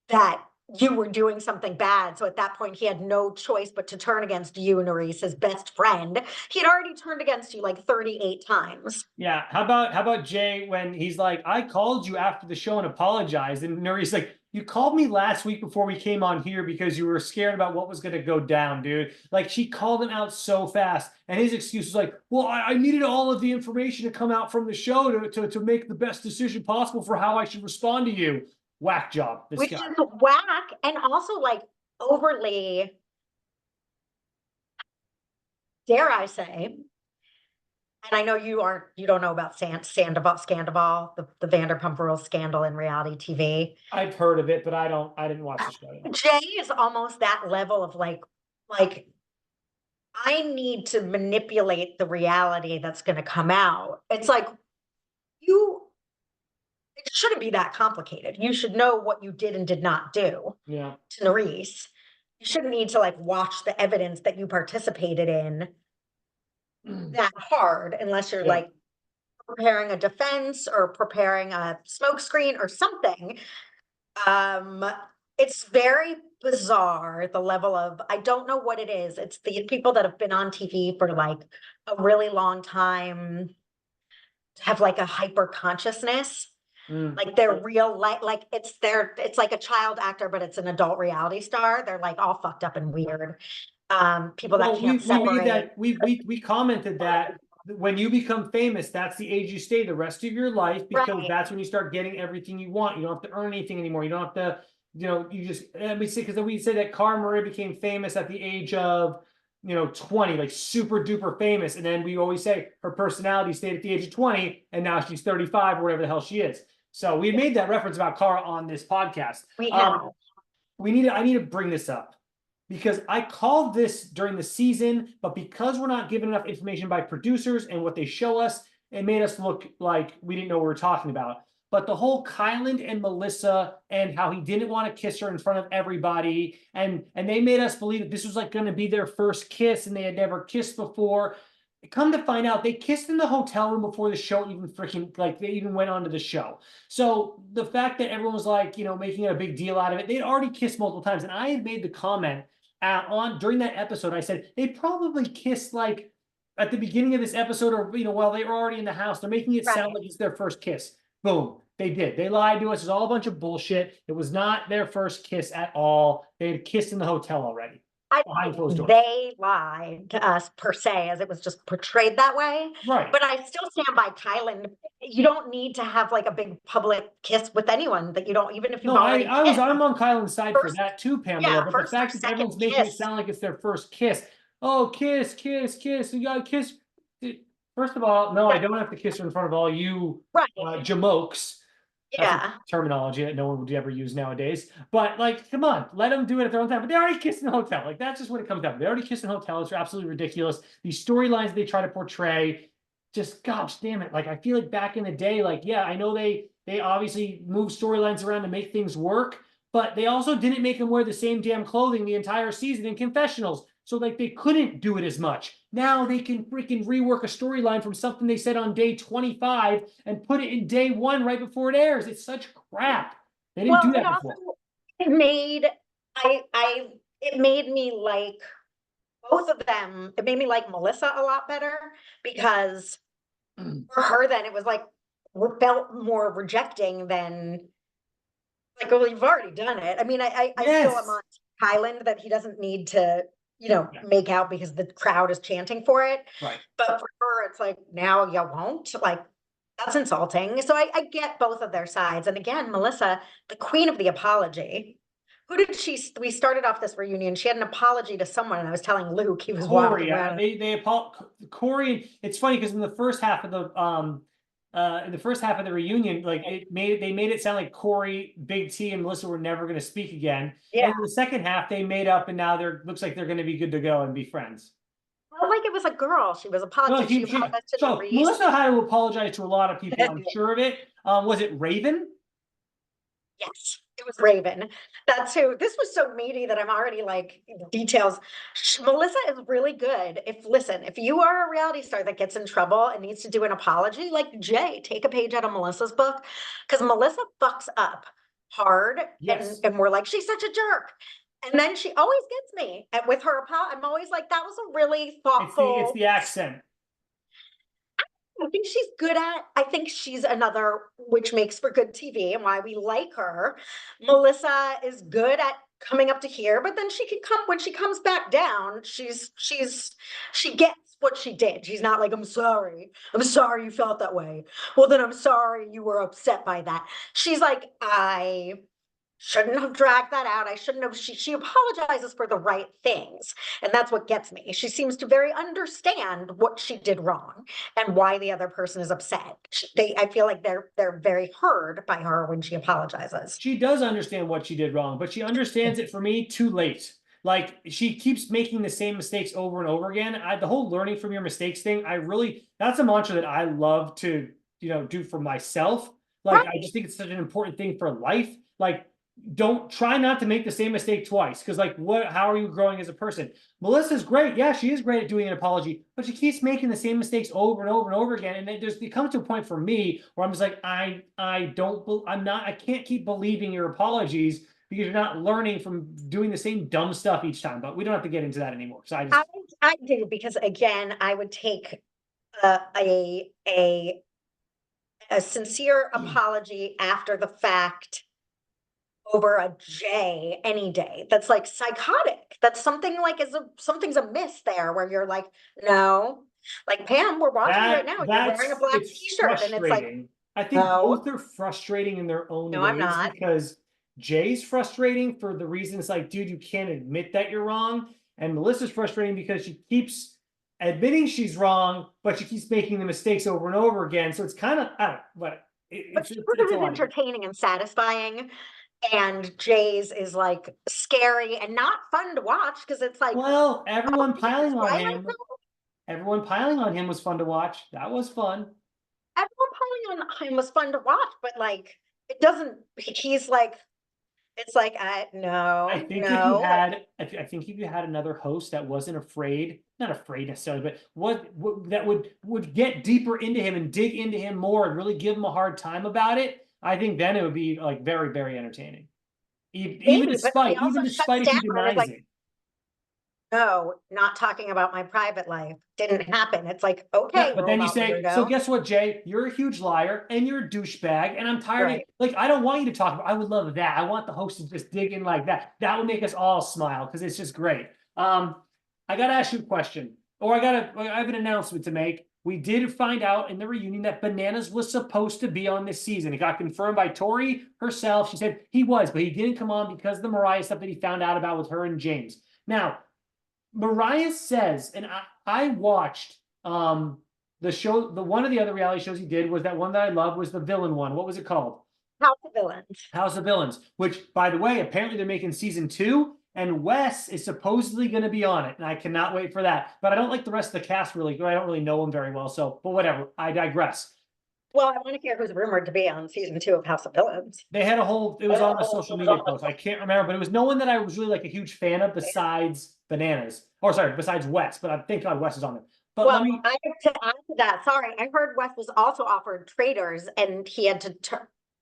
[SPEAKER 2] that you were doing something bad. So at that point, he had no choice but to turn against you, Nurys, his best friend. He had already turned against you like 38 times.
[SPEAKER 1] Yeah. How about Jay when he's like, I called you after the show and apologized, and Nurys like, you called me last week before we came on here because you were scared about what was going to go down, dude. Like, she called him out so fast, and his excuse was like, well, I needed all of the information to come out from the show to make the best decision possible for how I should respond to you. Whack job.
[SPEAKER 2] Which guy is whack, and also like overly, dare I say, and I know you don't know about Scandival, the Vanderpump Rules scandal in reality TV.
[SPEAKER 1] I've heard of it, but I didn't watch the show.
[SPEAKER 2] Jay is almost that level of like I need to manipulate the reality that's going to come out. It's like, it shouldn't be that complicated. You should know what you did and did not do.
[SPEAKER 1] Yeah.
[SPEAKER 2] To Nurys, you shouldn't need to like watch the evidence that you participated in that hard, unless you're like preparing a defense or preparing a smokescreen or something. It's very bizarre, the level of, I don't know what it is. It's the people that have been on TV for like a really long time have like a hyper consciousness. Like they're real, like it's like a child actor, but it's an adult reality star. They're like all fucked up and weird. People that can't separate.
[SPEAKER 1] We commented that when you become famous, that's the age you stay the rest of your life, because that's when you start getting everything you want. You don't have to earn anything anymore. You don't have to, you just, and we say, because we say that Mariah became famous at the age of 20, like super duper famous. And then we always say her personality stayed at the age of 20, and now she's 35 or whatever the hell she is. So we made that reference about Cara on this podcast. I need to bring this up, because I called this during the season, but because we're not given enough information by producers and what they show us, it made us look like we didn't know what we were talking about. But the whole Kyland and Melissa, and how he didn't want to kiss her in front of everybody, and they made us believe that this was like going to be their first kiss, and they had never kissed before. Come to find out, they kissed in the hotel room before the show even they even went onto the show. So the fact that everyone was like, making a big deal out of it, they'd already kissed multiple times. And I had made the comment during that episode, I said, they probably kissed like at the beginning of this episode, or, while they were already in the house. They're making it sound like it's their first kiss. Boom. They did. They lied to us. It's all a bunch of bullshit. It was not their first kiss at all. They had kissed in the hotel already.
[SPEAKER 2] They lied to us per se, as it was just portrayed that way.
[SPEAKER 1] Right.
[SPEAKER 2] But I still stand by Kyland. You don't need to have like a big public kiss with anyone that you don't, even if you've already kissed.
[SPEAKER 1] I'm on Kyland's side for that too, Pamela.
[SPEAKER 2] Yeah,
[SPEAKER 1] but the fact that everyone's making it sound like it's their first kiss. Oh, kiss. You gotta kiss. First of all, no, I don't have to kiss her in front of all you jamokes. That's a
[SPEAKER 2] Yeah.
[SPEAKER 1] terminology that no one would ever use nowadays. But like, come on, let them do it at their own time. But they already kissed in the hotel. Like, that's just what it comes down to. They already kissed in hotels. They're absolutely ridiculous. These storylines they try to portray, just gosh damn it. Like, I feel like back in the day, like, yeah, I know they obviously moved storylines around to make things work, but they also didn't make them wear the same damn clothing the entire season in confessionals. So like they couldn't do it as much. Now they can freaking rework a storyline from something they said on day 25 and put it in day 1 right before it airs. It's such crap. They didn't do
[SPEAKER 2] Well, it
[SPEAKER 1] that
[SPEAKER 2] also
[SPEAKER 1] before.
[SPEAKER 2] it made it made me like both of them. It made me like Melissa a lot better because for her then it was like felt more rejecting than like, well, you've already done it. I mean, I still am
[SPEAKER 1] Yes.
[SPEAKER 2] on Highland that he doesn't need to,
[SPEAKER 1] Yeah.
[SPEAKER 2] make out because the crowd is chanting for it.
[SPEAKER 1] Right.
[SPEAKER 2] But for her, it's like, now you won't. Like, that's insulting. So I get both of their sides. And again, Melissa, the queen of the apology. Who did we started off this reunion? She had an apology to someone, and I was telling Luke he was
[SPEAKER 1] Corey,
[SPEAKER 2] walking around.
[SPEAKER 1] Corey. It's funny because in the first half of the reunion, like they made it sound like Corey, Big T, and Melissa were never going to speak again.
[SPEAKER 2] Yeah.
[SPEAKER 1] And in the second half, they made up, and now looks like they're going to be good to go and be friends.
[SPEAKER 2] Well, like it was a girl. She was
[SPEAKER 1] No,
[SPEAKER 2] apologizing. She apologized to
[SPEAKER 1] so
[SPEAKER 2] Nurys.
[SPEAKER 1] Melissa had to apologize to a lot of people. I'm sure of it. Was it Raven?
[SPEAKER 2] Yes, it was Raven. That's who. This was so meaty that I'm already like details. Melissa is really good. If you are a reality star that gets in trouble and needs to do an apology, like Jay, take a page out of Melissa's book because Melissa fucks up hard,
[SPEAKER 1] Yes.
[SPEAKER 2] and we're like, she's such a jerk. And then she always gets me with her apology. I'm always like, that was a really thoughtful.
[SPEAKER 1] It's the accent.
[SPEAKER 2] I think she's good at, I think she's another, which makes for good TV and why we like her. Melissa is good at coming up to here, but then she can come, when she comes back down, she gets what she did. She's not like, I'm sorry you felt that way. Well, then I'm sorry you were upset by that. She's like, I shouldn't have dragged that out. I shouldn't have. She apologizes for the right things. And that's what gets me. She seems to very understand what she did wrong and why the other person is upset. I feel like they're very heard by her when she apologizes.
[SPEAKER 1] She does understand what she did wrong, but she understands it for me too late. Like she keeps making the same mistakes over and over again. The whole learning from your mistakes thing, that's a mantra that I love to, do for myself. Like, right. I just think it's such an important thing for life. Like, don't try not to make the same mistake twice. Cause like, how are you growing as a person? Melissa's great. Yeah, she is great at doing an apology, but she keeps making the same mistakes over and over and over again. And it comes to a point for me where I'm just like, I can't keep believing your apologies because you're not learning from doing the same dumb stuff each time. But we don't have to get into that anymore. So
[SPEAKER 2] I do, because again, I would take a sincere apology after the fact over a J any day. That's like psychotic. That's something like something's amiss there where you're like, no. Like, Pam, we're watching right now. You're wearing a black t-shirt and it's like,
[SPEAKER 1] I think both are frustrating in their own ways.
[SPEAKER 2] I'm not.
[SPEAKER 1] Because Jay's frustrating for the reasons like, dude, you can't admit that you're wrong. And Melissa's frustrating because she keeps admitting she's wrong, but she keeps making the mistakes over and over again. So it's kind of, I don't know, but it's
[SPEAKER 2] entertaining and satisfying. And Jay's is like scary and not fun to watch because it's like,
[SPEAKER 1] well, everyone piling on him. Everyone piling on him was fun to watch. That was fun.
[SPEAKER 2] Everyone piling on him was fun to watch, but like, it doesn't. He's like, it's like, no.
[SPEAKER 1] I think if you had another host that wasn't afraid, not afraid necessarily, but that would get deeper into him and dig into him more and really give him a hard time about it, I think then it would be like very, very entertaining. Even despite if he denies it.
[SPEAKER 2] No, not talking about my private life. Didn't happen. It's like, okay.
[SPEAKER 1] Yeah, but then you say, so guess what, Jay? You're a huge liar and you're a douchebag. And I'm tired of, like, I don't want you to talk about, I would love that. I want the host to just dig in like that. That would make us all smile because it's just great. I got to ask you a question, or I have an announcement to make. We did find out in the reunion that Bananas was supposed to be on this season. It got confirmed by Tori herself. She said he was, but he didn't come on because of the Mariah stuff that he found out about with her and James. Now, Mariah says, and I watched the show, one of the other reality shows he did was that one that I love was the villain one. What was it called?
[SPEAKER 2] House of Villains.
[SPEAKER 1] House of Villains, which, by the way, apparently they're making season 2, and Wes is supposedly going to be on it, and I cannot wait for that. But I don't like the rest of the cast really. I don't really know them very well, so, but whatever. I digress.
[SPEAKER 2] Well, I want to hear who's rumored to be on season 2 of House of Villains.
[SPEAKER 1] They had a whole, it was on a social media post. I can't remember, but it was no one that I was really like a huge fan of besides Bananas. Or sorry, besides Wes, but I think Wes is on it. But
[SPEAKER 2] well, I have to add to that. Sorry, I heard Wes was also offered Traitors, and he had to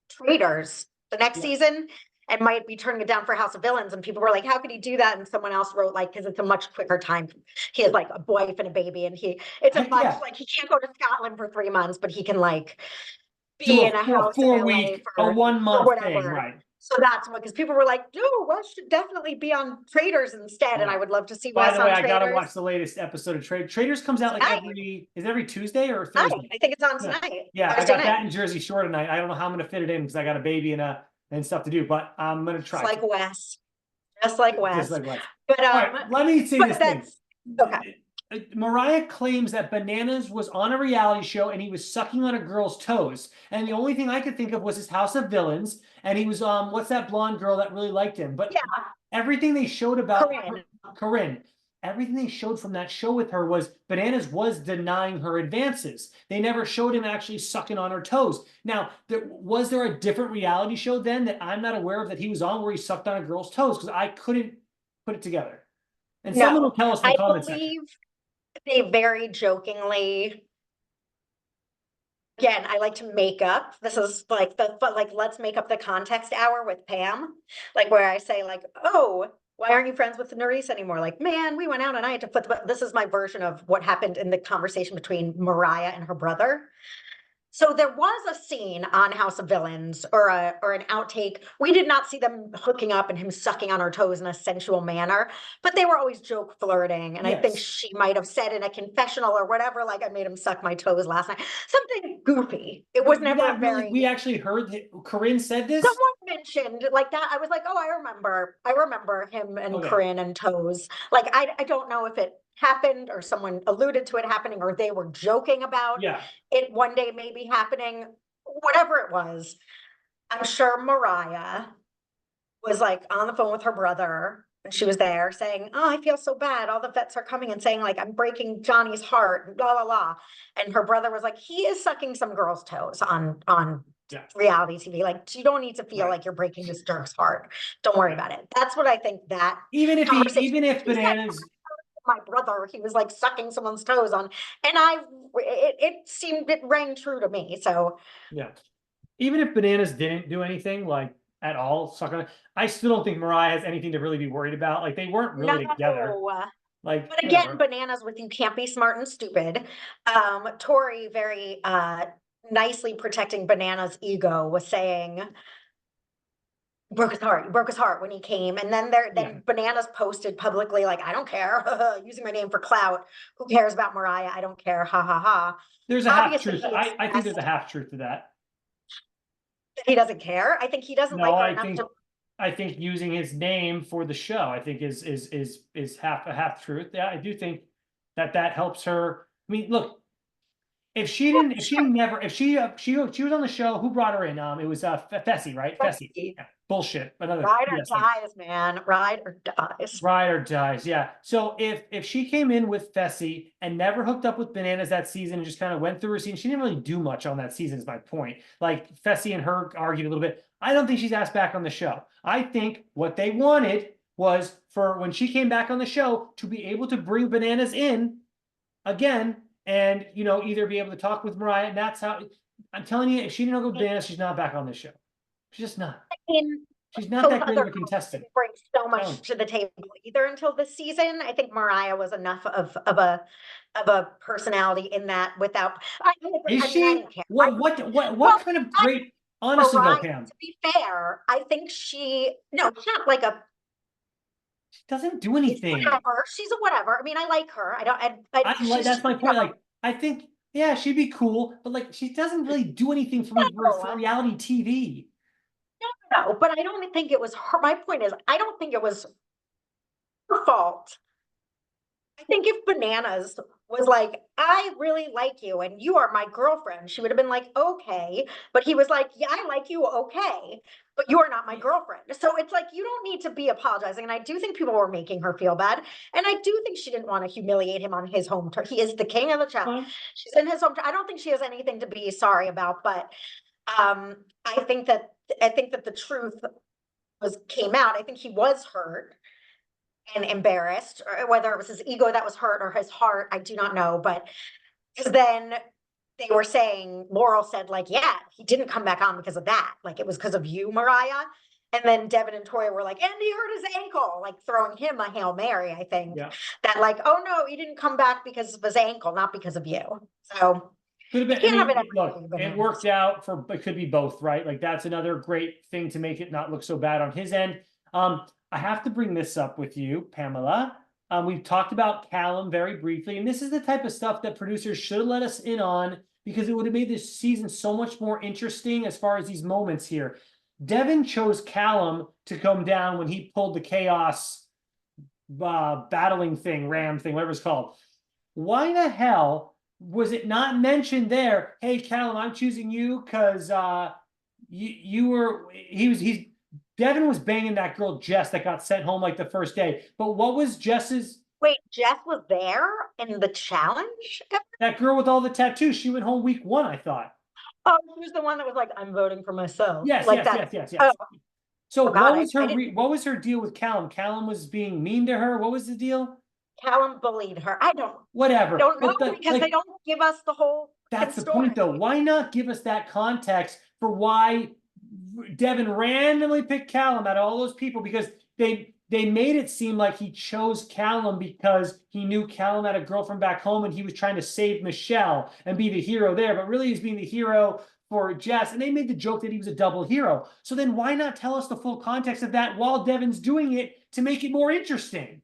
[SPEAKER 2] Traitors the next season, and might be turning it down for House of Villains. And people were like, "How could he do that?" And someone else wrote, like, because it's a much quicker time. He has like a wife and a baby, and it's a much like he can't go to Scotland for 3 months, but he can like be in a house
[SPEAKER 1] 4-week, a 1-month thing, right?
[SPEAKER 2] So that's what, because people were like, "No, Wes should definitely be on Traitors instead," and I would love to see Wes on Traitors. By the way, I gotta
[SPEAKER 1] watch the latest episode of Traitors. Traitors comes out like every Tuesday or Thursday?
[SPEAKER 2] I think it's on tonight.
[SPEAKER 1] Yeah, I got that in Jersey Shore tonight. I don't know how I'm gonna fit it in because I got a baby and stuff to do, but I'm gonna try.
[SPEAKER 2] Just like Wes. Just like Wes. But
[SPEAKER 1] right, let me say this thing.
[SPEAKER 2] Okay.
[SPEAKER 1] Mariah claims that Bananas was on a reality show and he was sucking on a girl's toes. And the only thing I could think of was his House of Villains. And he was, what's that blonde girl that really liked him? But everything they showed about Corinne, everything they showed from that show with her was Bananas was denying her advances. They never showed him actually sucking on her toes. Now, was there a different reality show then that I'm not aware of that he was on where he sucked on a girl's toes? Because I couldn't put it together. And someone will tell us in the comments section.
[SPEAKER 2] They very jokingly, again, I like to make up. This is like let's make up the context hour with Pam, like where I say like, "Oh, why aren't you friends with the Nurys anymore?" Like, "Man, we went out and I had to put," but this is my version of what happened in the conversation between Mariah and her brother. So there was a scene on House of Villains or an outtake. We did not see them hooking up and him sucking on her toes in a sensual manner, but they were always joke flirting. And I think she might have said in a confessional or whatever, like, "I made him suck my toes last night." Something goofy. It was never very.
[SPEAKER 1] We actually heard Corinne said this.
[SPEAKER 2] Someone mentioned like that. I was like, "Oh, I remember him and Corinne and toes." Like, I don't know if it happened or someone alluded to it happening or they were joking about it one day maybe happening, whatever it was. I'm sure Mariah was like on the phone with her brother and she was there saying, "Oh, I feel so bad. All the vets are coming and saying like, I'm breaking Johnny's heart, blah, blah, blah." And her brother was like, "He is sucking some girl's toes on reality TV. Like, you don't need to feel like you're breaking this jerk's heart. Don't worry about it." That's what I think that
[SPEAKER 1] even if Bananas,
[SPEAKER 2] my brother, he was like sucking someone's toes on, and it rang true to me. So
[SPEAKER 1] even if Bananas didn't do anything like at all, I still don't think Mariah has anything to really be worried about. Like, they weren't really together. Like,
[SPEAKER 2] but again, Bananas with "you can't be smart and stupid." Tori very nicely protecting Bananas' ego was saying, broke his heart when he came. And then Bananas posted publicly like, "I don't care," using my name for clout. "Who cares about Mariah? I don't care. Ha ha ha."
[SPEAKER 1] There's a half truth. I think there's a half truth to that.
[SPEAKER 2] He doesn't care. I think he doesn't like her enough to.
[SPEAKER 1] I think using his name for the show, I think is half truth. Yeah, I do think that helps her. I mean, look, if she was on the show, who brought her in? It was Fessy, right? Fessy. Yeah. Bullshit.
[SPEAKER 2] Ride or dies, man. Ride or dies.
[SPEAKER 1] Ride or dies. Yeah. So if she came in with Fessy and never hooked up with Bananas that season and just kind of went through her scene, she didn't really do much on that season, is my point. Like, Fessy and her argued a little bit. I don't think she's asked back on the show. I think what they wanted was for when she came back on the show to be able to bring Bananas in again and, either be able to talk with Mariah. And that's how, I'm telling you, if she didn't go with Bananas, she's not back on this show. She's just not. She's not that great of a contestant.
[SPEAKER 2] Bring so much to the table either until this season. I think Mariah was enough of a personality in that without.
[SPEAKER 1] Is she? What kind of great? Honestly, though, Pam.
[SPEAKER 2] To be fair, I think she's not like a.
[SPEAKER 1] She doesn't do anything.
[SPEAKER 2] Whatever. She's a whatever. I mean, I like her.
[SPEAKER 1] That's my point. Like, I think, she'd be cool, but like, she doesn't really do anything for reality TV.
[SPEAKER 2] No, but I don't think it was her. My point is, I don't think it was her fault I think if Bananas was like, I really like you and you are my girlfriend, she would have been like, okay. But he was like, yeah, I like you, okay. But you are not my girlfriend. So it's like, you don't need to be apologizing. And I do think people were making her feel bad. And I do think she didn't want to humiliate him on his home turf. He is the king of the challenge.
[SPEAKER 1] Fine.
[SPEAKER 2] She's in his home. I don't think she has anything to be sorry about, but I think that the truth came out. I think he was hurt and embarrassed, or whether it was his ego that was hurt or his heart, I do not know. But because then they were saying, Laurel said, like, yeah, he didn't come back on because of that. Like, it was because of you, Mariah. And then Devin and Toya were like, and he hurt his ankle, like throwing him a Hail Mary, I think.
[SPEAKER 1] Yeah.
[SPEAKER 2] That, like, oh no, he didn't come back because of his ankle, not because of you. So
[SPEAKER 1] Could have been,
[SPEAKER 2] can't have it
[SPEAKER 1] look,
[SPEAKER 2] everything,
[SPEAKER 1] it worked out for, it could be both, right? Like that's another great thing to make it not look so bad on his end. I have to bring this up with you, Pamela. We've talked about Callum very briefly, and this is the type of stuff that producers should let us in on because it would have made this season so much more interesting as far as these moments here. Devin chose Callum to come down when he pulled the chaos battling thing, ram thing, whatever it's called. Why the hell was it not mentioned there? Hey, Callum, I'm choosing you because he's Devin was banging that girl Jess that got sent home like the first day. But what was Jess's?
[SPEAKER 2] Wait, Jess was there in the challenge?
[SPEAKER 1] That girl with all the tattoos. She went home week 1, I thought.
[SPEAKER 2] Oh, she was the one that was like, I'm voting for myself.
[SPEAKER 1] Yes,
[SPEAKER 2] like
[SPEAKER 1] yes,
[SPEAKER 2] that.
[SPEAKER 1] yes.
[SPEAKER 2] Oh,
[SPEAKER 1] So
[SPEAKER 2] oh God,
[SPEAKER 1] what was her deal with Callum? Callum was being mean to her. What was the deal?
[SPEAKER 2] Callum bullied her. I don't
[SPEAKER 1] Whatever.
[SPEAKER 2] know because
[SPEAKER 1] Like,
[SPEAKER 2] they don't give us the whole
[SPEAKER 1] that's the
[SPEAKER 2] story.
[SPEAKER 1] point, though. Why not give us that context for why Devin randomly picked Callum out of all those people? Because they made it seem like he chose Callum because he knew Callum had a girlfriend back home and he was trying to save Michelle and be the hero there. But really, he's being the hero for Jess. And they made the joke that he was a double hero. So then why not tell us the full context of that while Devin's doing it to make it more interesting?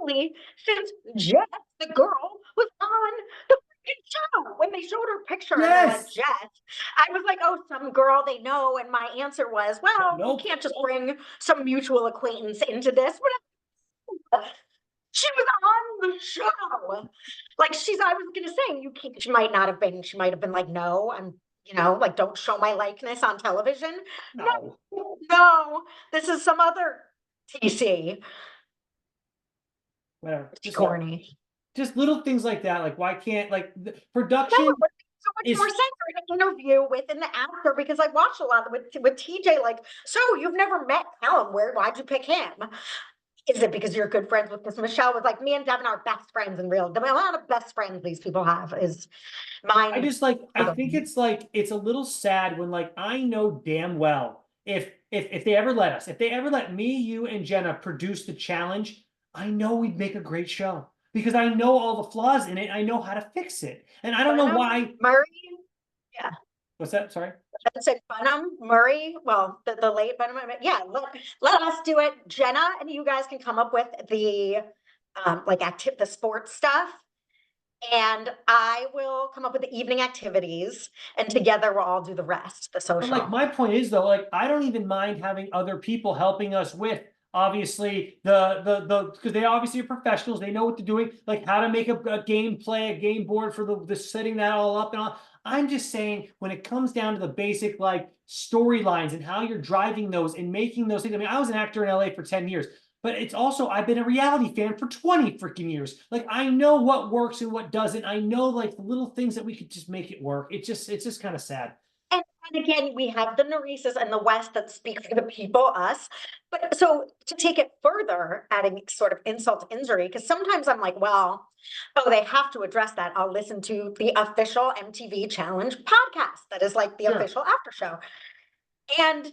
[SPEAKER 2] Since Jess, the girl, was on the freaking show when they showed her picture and they're like,
[SPEAKER 1] Yes.
[SPEAKER 2] Jess. I was like, oh, some girl they know. And my answer was, well,
[SPEAKER 1] Nope.
[SPEAKER 2] you can't just bring some mutual acquaintance into this. She was on the show. Like I was gonna say, you can't, she might have been like, no, I'm, like, don't show my likeness on television.
[SPEAKER 1] No.
[SPEAKER 2] No, this is some other TC.
[SPEAKER 1] Whatever.
[SPEAKER 2] It's corny.
[SPEAKER 1] Just little things like that. Like, why can't, like, the
[SPEAKER 2] No,
[SPEAKER 1] production
[SPEAKER 2] it would make so much more sense for an interview with an actor, because I watched a lot with TJ. Like, so you've never met Callum? Why'd you pick him? Is it because you're good friends with this? Michelle was like, me and Devin are best friends in real. The amount of best friends these people have is mine.
[SPEAKER 1] I think it's like, it's a little sad when, like, I know damn well if they ever let me, you, and Jenna produce the challenge, I know we'd make a great show because I know all the flaws in it. I know how to fix it. And I don't know why.
[SPEAKER 2] Murray. Yeah.
[SPEAKER 1] What's that? Sorry.
[SPEAKER 2] I'd say Bunham, Murray, well, the late Bunham, yeah, let us do it. Jenna and you guys can come up with the the sports stuff. And I will come up with the evening activities, and together we'll all do the rest, the social.
[SPEAKER 1] But like, my point is though, like, I don't even mind having other people helping us with obviously because they obviously are professionals. They know what they're doing, like how to make a game board for the setting that all up and all. I'm just saying, when it comes down to the basic like storylines and how you're driving those and making those things. I mean, I was an actor in LA for 10 years, but it's also, I've been a reality fan for 20 freaking years. Like, I know what works and what doesn't. I know like the little things that we could just make it work. It's just kind of sad.
[SPEAKER 2] And again, we have the Nurys and the West that speak for the people, us. But so to take it further, adding sort of insult to injury, because sometimes I'm like, well, oh, they have to address that. I'll listen to the official MTV Challenge podcast that is like the official after show. And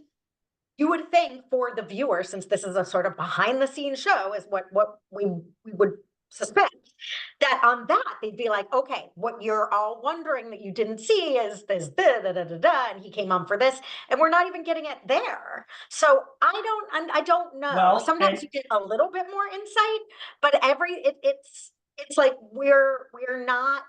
[SPEAKER 2] you would think for the viewer, since this is a sort of behind the scenes show, is what we would suspect, that on that they'd be like, okay, what you're all wondering that you didn't see is this and he came on for this, and we're not even getting it there. So I don't know.
[SPEAKER 1] Well,
[SPEAKER 2] sometimes you get a little bit more insight, but it's like we're not.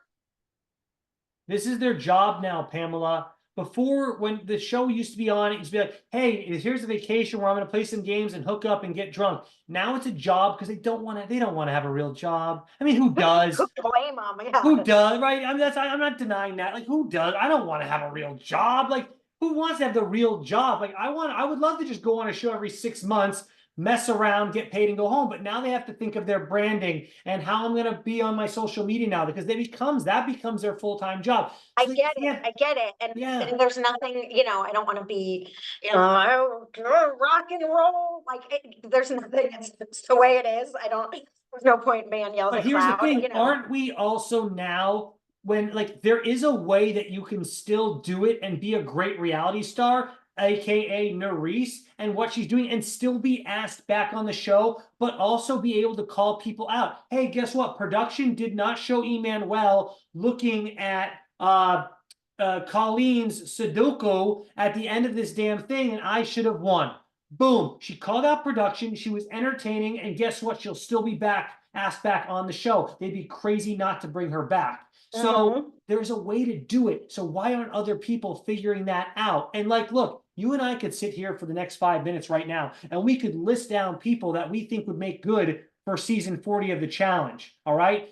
[SPEAKER 1] This is their job now, Pamela. before, when the show used to be on, it used to be like, hey, here's a vacation where I'm going to play some games and hook up and get drunk. Now it's a job because they don't want to have a real job. I mean, who does?
[SPEAKER 2] Who blame them? Yeah.
[SPEAKER 1] Who does, right? I mean, I'm not denying that. Like, who does? I don't want to have a real job. Like, who wants to have the real job? Like, I would love to just go on a show every 6 months, mess around, get paid, and go home. But now they have to think of their branding and how I'm going to be on my social media now, because that becomes their full-time job.
[SPEAKER 2] I
[SPEAKER 1] So
[SPEAKER 2] get it. I get it. And there's nothing, I don't want to be, rock and roll. Like, there's nothing. It's the way it is. There's no point man yells
[SPEAKER 1] But
[SPEAKER 2] at
[SPEAKER 1] here's the
[SPEAKER 2] crowd,
[SPEAKER 1] thing, aren't we also now, when like there is a way that you can still do it and be a great reality star, aka Nurys, and what she's doing, and still be asked back on the show, but also be able to call people out. Hey, guess what? Production did not show Emmanuel looking at Colleen's Sudoku at the end of this damn thing, and I should have won. Boom. She called out production. She was entertaining. And guess what? She'll still be asked back on the show. They'd be crazy not to bring her back. So there's a way to do it. So why aren't other people figuring that out? And like, look, you and I could sit here for the next 5 minutes right now, and we could list down people that we think would make good for season 40 of the challenge. All right.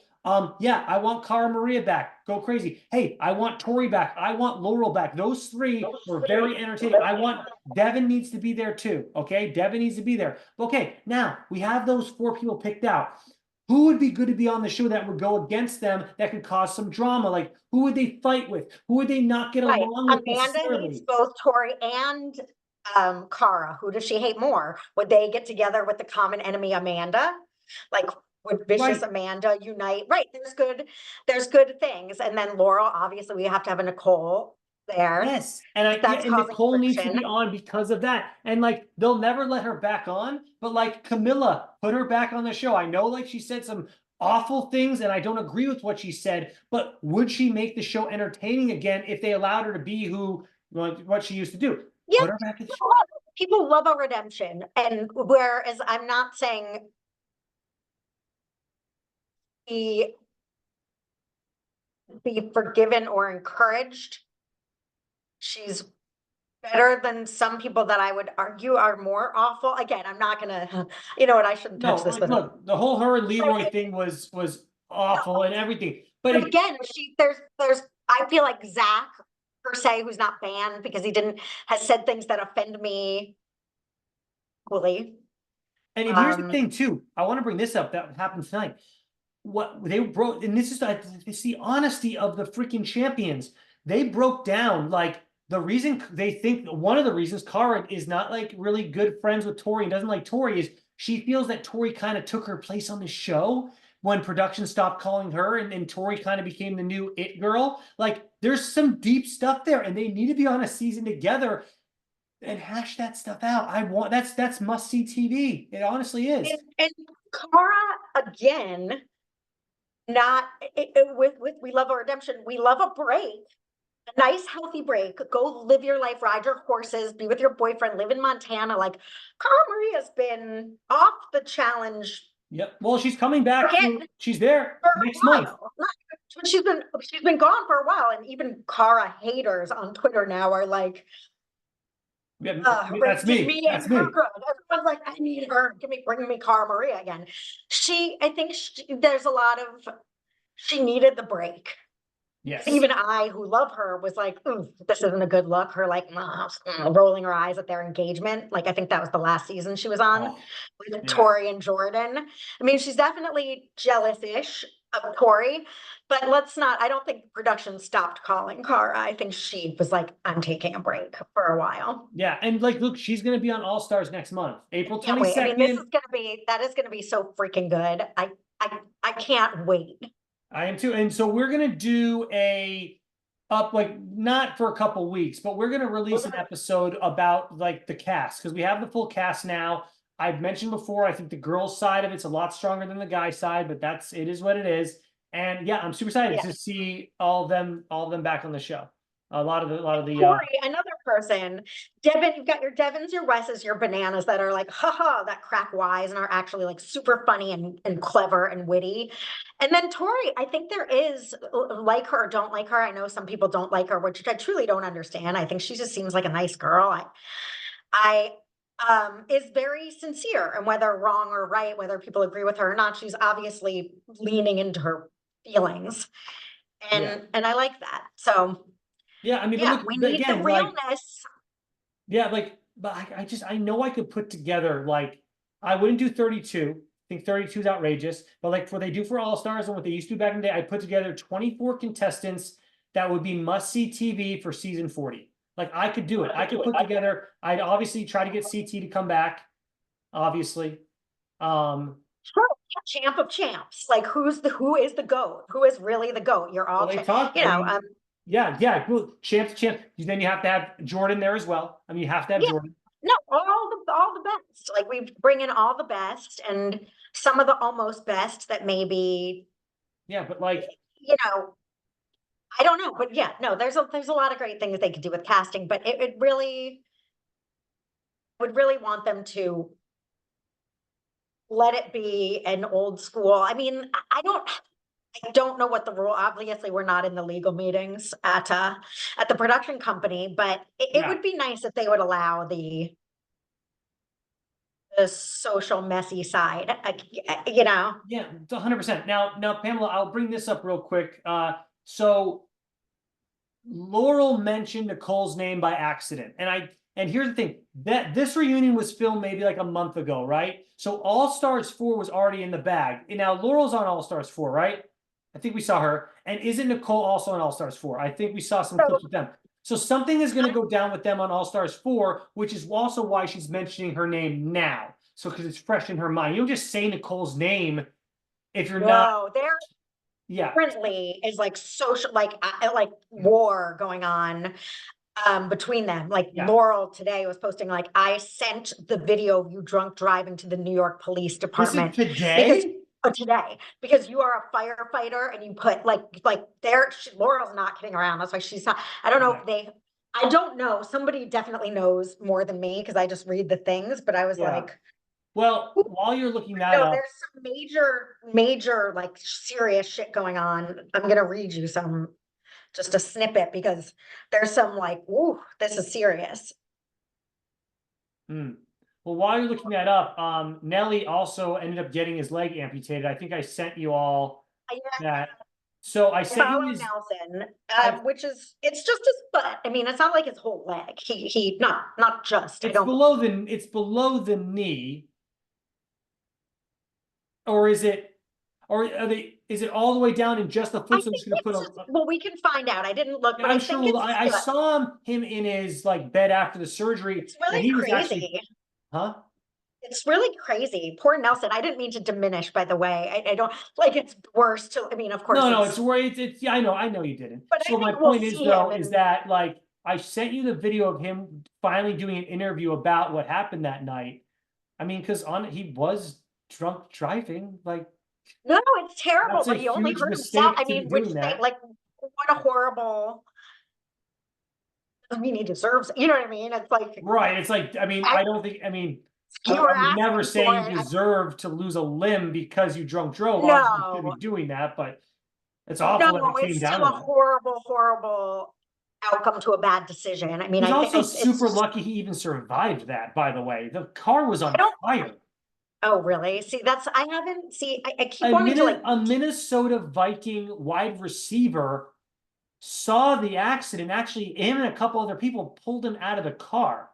[SPEAKER 1] Yeah, I want Cara Maria back. Go crazy. Hey, I want Tori back. I want Laurel back. Those three were very entertaining. I want Devin needs to be there too. Okay, Devin needs to be there. Okay, now we have those 4 people picked out. Who would be good to be on the show that would go against them, that could cause some drama? Like, who would they fight with? Who would they not get along with?
[SPEAKER 2] Amanda hates both Tori and Cara. Who does she hate more? Would they get together with the common enemy, Amanda? Like, would vicious Amanda unite? Right. There's good things. And then Laurel, obviously we have to have a Nicole there.
[SPEAKER 1] Yes. And Nicole needs to be on because of that. And like, they'll never let her back on, but like Camilla, put her back on the show. I know like she said some awful things and I don't agree with what she said, but would she make the show entertaining again if they allowed her to be what she used to do?
[SPEAKER 2] Yeah.
[SPEAKER 1] Put her back in the show.
[SPEAKER 2] People love a redemption. And whereas I'm not saying be forgiven or encouraged, she's better than some people that I would argue are more awful. Again, I'm not gonna, I shouldn't touch this.
[SPEAKER 1] Look, the whole her and Leroy thing was awful and everything. But
[SPEAKER 2] again, there's I feel like Zach per se, who's not banned because he has said things that offend me equally.
[SPEAKER 1] And here's the thing too. I want to bring this up that happened tonight. What they broke, and this is it's the honesty of the freaking champions. They broke down like the reason they think one of the reasons Cara is not like really good friends with Tori and doesn't like Tori is she feels that Tori kind of took her place on the show when production stopped calling her, and Tori kind of became the new it girl. Like there's some deep stuff there, and they need to be on a season together and hash that stuff out. That's must see TV. It honestly is.
[SPEAKER 2] And Cara again. We love a redemption. We love a break, a nice healthy break. Go live your life, ride your horses, be with your boyfriend, live in Montana. Like Cara Maria's been off the challenge.
[SPEAKER 1] Yep. Well, she's coming back. She's there next month.
[SPEAKER 2] She's been gone for a while, and even Cara haters on Twitter now are like,
[SPEAKER 1] yeah, that's me. That's me.
[SPEAKER 2] Everyone's like, I need her. Bring me Cara Maria again. I think there's a lot of, she needed the break.
[SPEAKER 1] Yes.
[SPEAKER 2] Even I, who love her, was like, this isn't a good look. Her like rolling her eyes at their engagement. Like, I think that was the last season she was on with Tori and Jordan. I mean, she's definitely jealous-ish of Tori, but I don't think production stopped calling Cara. I think she was like, I'm taking a break for a while.
[SPEAKER 1] Yeah. And like, look, she's going to be on All Stars next month, April 22nd.
[SPEAKER 2] I mean, that is going to be so freaking good. I can't wait.
[SPEAKER 1] I am too. And so we're going to do not for a couple weeks, but we're going to release an episode about like the cast, because we have the full cast now. I've mentioned before, I think the girls' side of it's a lot stronger than the guy side, but it is what it is. And yeah, I'm super excited to see all of them back on the show. A lot of the
[SPEAKER 2] Tori, another person. Devin, you've got your Devins, your Wesses, your Bananas that are like, haha, that crack wise and are actually like super funny and clever and witty. And then Tori, I think there is, like her or don't like her. I know some people don't like her, which I truly don't understand. I think she just seems like a nice girl. I is very sincere, and whether wrong or right, whether people agree with her or not, she's obviously leaning into her feelings. And I like that. So
[SPEAKER 1] Yeah, I mean, but
[SPEAKER 2] yeah,
[SPEAKER 1] look,
[SPEAKER 2] we
[SPEAKER 1] but
[SPEAKER 2] need the
[SPEAKER 1] again, like,
[SPEAKER 2] realness.
[SPEAKER 1] yeah, like, but I know I could put together, like, I wouldn't do 32. I think 32 is outrageous, but like what they do for All Stars and what they used to do back in the day, I put together 24 contestants that would be must-see TV for season 40. Like, I could do it. I could put together, I'd obviously try to get CT to come back, obviously.
[SPEAKER 2] Sure, champ of champs. Like who is the GOAT? Who is really the GOAT? You're all
[SPEAKER 1] Well, they talk,
[SPEAKER 2] you
[SPEAKER 1] I
[SPEAKER 2] know,
[SPEAKER 1] mean, yeah, cool. Champ. Then you have to have Jordan there as well. I mean, you have to have
[SPEAKER 2] yeah,
[SPEAKER 1] Jordan.
[SPEAKER 2] no, all the best. Like we bring in all the best and some of the almost best that maybe,
[SPEAKER 1] Yeah, but like,
[SPEAKER 2] you know, I don't know, but yeah, no, there's a lot of great things they could do with casting, but it really would really want them to let it be an old school. I mean, I don't know what the rule. Obviously, we're not in the legal meetings at the production company, but it
[SPEAKER 1] yeah,
[SPEAKER 2] would be nice if they would allow the social messy side. You know,
[SPEAKER 1] yeah, it's 100%. Now, Pamela, I'll bring this up real quick. So Laurel mentioned Nicole's name by accident, and here's the thing, that this reunion was filmed maybe like a month ago, right? So All Stars 4 was already in the bag, and now Laurel's on All Stars 4, right? I think we saw her, and isn't Nicole also on All Stars 4? I think we saw some
[SPEAKER 2] so
[SPEAKER 1] clips with them. So something is going to go down with them on All Stars 4, which is also why she's mentioning her name now. So because it's fresh in her mind. You don't just say Nicole's name if you're not.
[SPEAKER 2] no, there
[SPEAKER 1] Yeah,
[SPEAKER 2] currently is like social, like war going on between them. Like
[SPEAKER 1] yeah.
[SPEAKER 2] Laurel today was posting like, I sent the video of you drunk driving to the New York Police
[SPEAKER 1] This is
[SPEAKER 2] Department because
[SPEAKER 1] today.
[SPEAKER 2] today because you are a firefighter and you put like there Laurel's not kidding around. That's why she's not. I don't know
[SPEAKER 1] Yeah,
[SPEAKER 2] if they. I don't know. Somebody definitely knows more than me because I just read the things. But I was
[SPEAKER 1] yeah.
[SPEAKER 2] like,
[SPEAKER 1] Well, while you're looking that
[SPEAKER 2] no,
[SPEAKER 1] up,
[SPEAKER 2] there's some major like serious shit going on. I'm gonna read you some just a snippet because there's some like, ooh, this is serious.
[SPEAKER 1] hmm. Well, while you're looking that up, Nelly also ended up getting his leg amputated. I think I sent you all
[SPEAKER 2] Yeah,
[SPEAKER 1] that. So I
[SPEAKER 2] I
[SPEAKER 1] sent you
[SPEAKER 2] follow
[SPEAKER 1] his.
[SPEAKER 2] Nelson,
[SPEAKER 1] I,
[SPEAKER 2] which is it's just his butt. I mean, it's not like his whole leg. He not just. I don't.
[SPEAKER 1] it's below the knee, or is it, or are they? Is it all the way down in just the
[SPEAKER 2] I
[SPEAKER 1] foot? So I'm
[SPEAKER 2] think
[SPEAKER 1] just gonna put
[SPEAKER 2] it's
[SPEAKER 1] a.
[SPEAKER 2] just, well, we can find out. I didn't look, but I
[SPEAKER 1] I'm
[SPEAKER 2] think
[SPEAKER 1] sure.
[SPEAKER 2] it's
[SPEAKER 1] I
[SPEAKER 2] his butt.
[SPEAKER 1] saw him in his like bed after the surgery,
[SPEAKER 2] It's
[SPEAKER 1] and
[SPEAKER 2] really
[SPEAKER 1] he was actually,
[SPEAKER 2] crazy.
[SPEAKER 1] huh?
[SPEAKER 2] It's really crazy. Poor Nelson. I didn't mean to diminish, by the way. I don't like it's worse to, I mean, of course
[SPEAKER 1] No, it's
[SPEAKER 2] it's,
[SPEAKER 1] where it's yeah, I know you didn't.
[SPEAKER 2] but I
[SPEAKER 1] So my
[SPEAKER 2] think we'll
[SPEAKER 1] point is
[SPEAKER 2] see him
[SPEAKER 1] though, is
[SPEAKER 2] and
[SPEAKER 1] that like I sent you the video of him finally doing an interview about what happened that night. I mean, because on he was drunk driving, like
[SPEAKER 2] no, it's terrible,
[SPEAKER 1] that's a
[SPEAKER 2] but he only
[SPEAKER 1] huge
[SPEAKER 2] hurt himself.
[SPEAKER 1] mistake
[SPEAKER 2] I
[SPEAKER 1] to be
[SPEAKER 2] mean, which
[SPEAKER 1] doing that.
[SPEAKER 2] like what a horrible, I mean, he deserves, you know what I mean? It's like
[SPEAKER 1] Right. It's like, I mean, I don't think, I mean,
[SPEAKER 2] you
[SPEAKER 1] I
[SPEAKER 2] were
[SPEAKER 1] would never
[SPEAKER 2] asking
[SPEAKER 1] say
[SPEAKER 2] for
[SPEAKER 1] you
[SPEAKER 2] it.
[SPEAKER 1] deserve to lose a limb because you drunk drove. Obviously, you shouldn't
[SPEAKER 2] No,
[SPEAKER 1] be doing that, but it's
[SPEAKER 2] no,
[SPEAKER 1] awful that it came
[SPEAKER 2] it's
[SPEAKER 1] down
[SPEAKER 2] still
[SPEAKER 1] to
[SPEAKER 2] a
[SPEAKER 1] that.
[SPEAKER 2] horrible outcome to a bad decision. I mean,
[SPEAKER 1] He's
[SPEAKER 2] I think
[SPEAKER 1] also
[SPEAKER 2] it's
[SPEAKER 1] super
[SPEAKER 2] just,
[SPEAKER 1] lucky he even survived that, by the way. The car was
[SPEAKER 2] I
[SPEAKER 1] on
[SPEAKER 2] don't,
[SPEAKER 1] fire.
[SPEAKER 2] oh, really? See, that's, I haven't, see, I keep wanting to like,
[SPEAKER 1] A Minnesota Viking wide receiver saw the accident. Actually, him and a couple other people pulled him out of the car.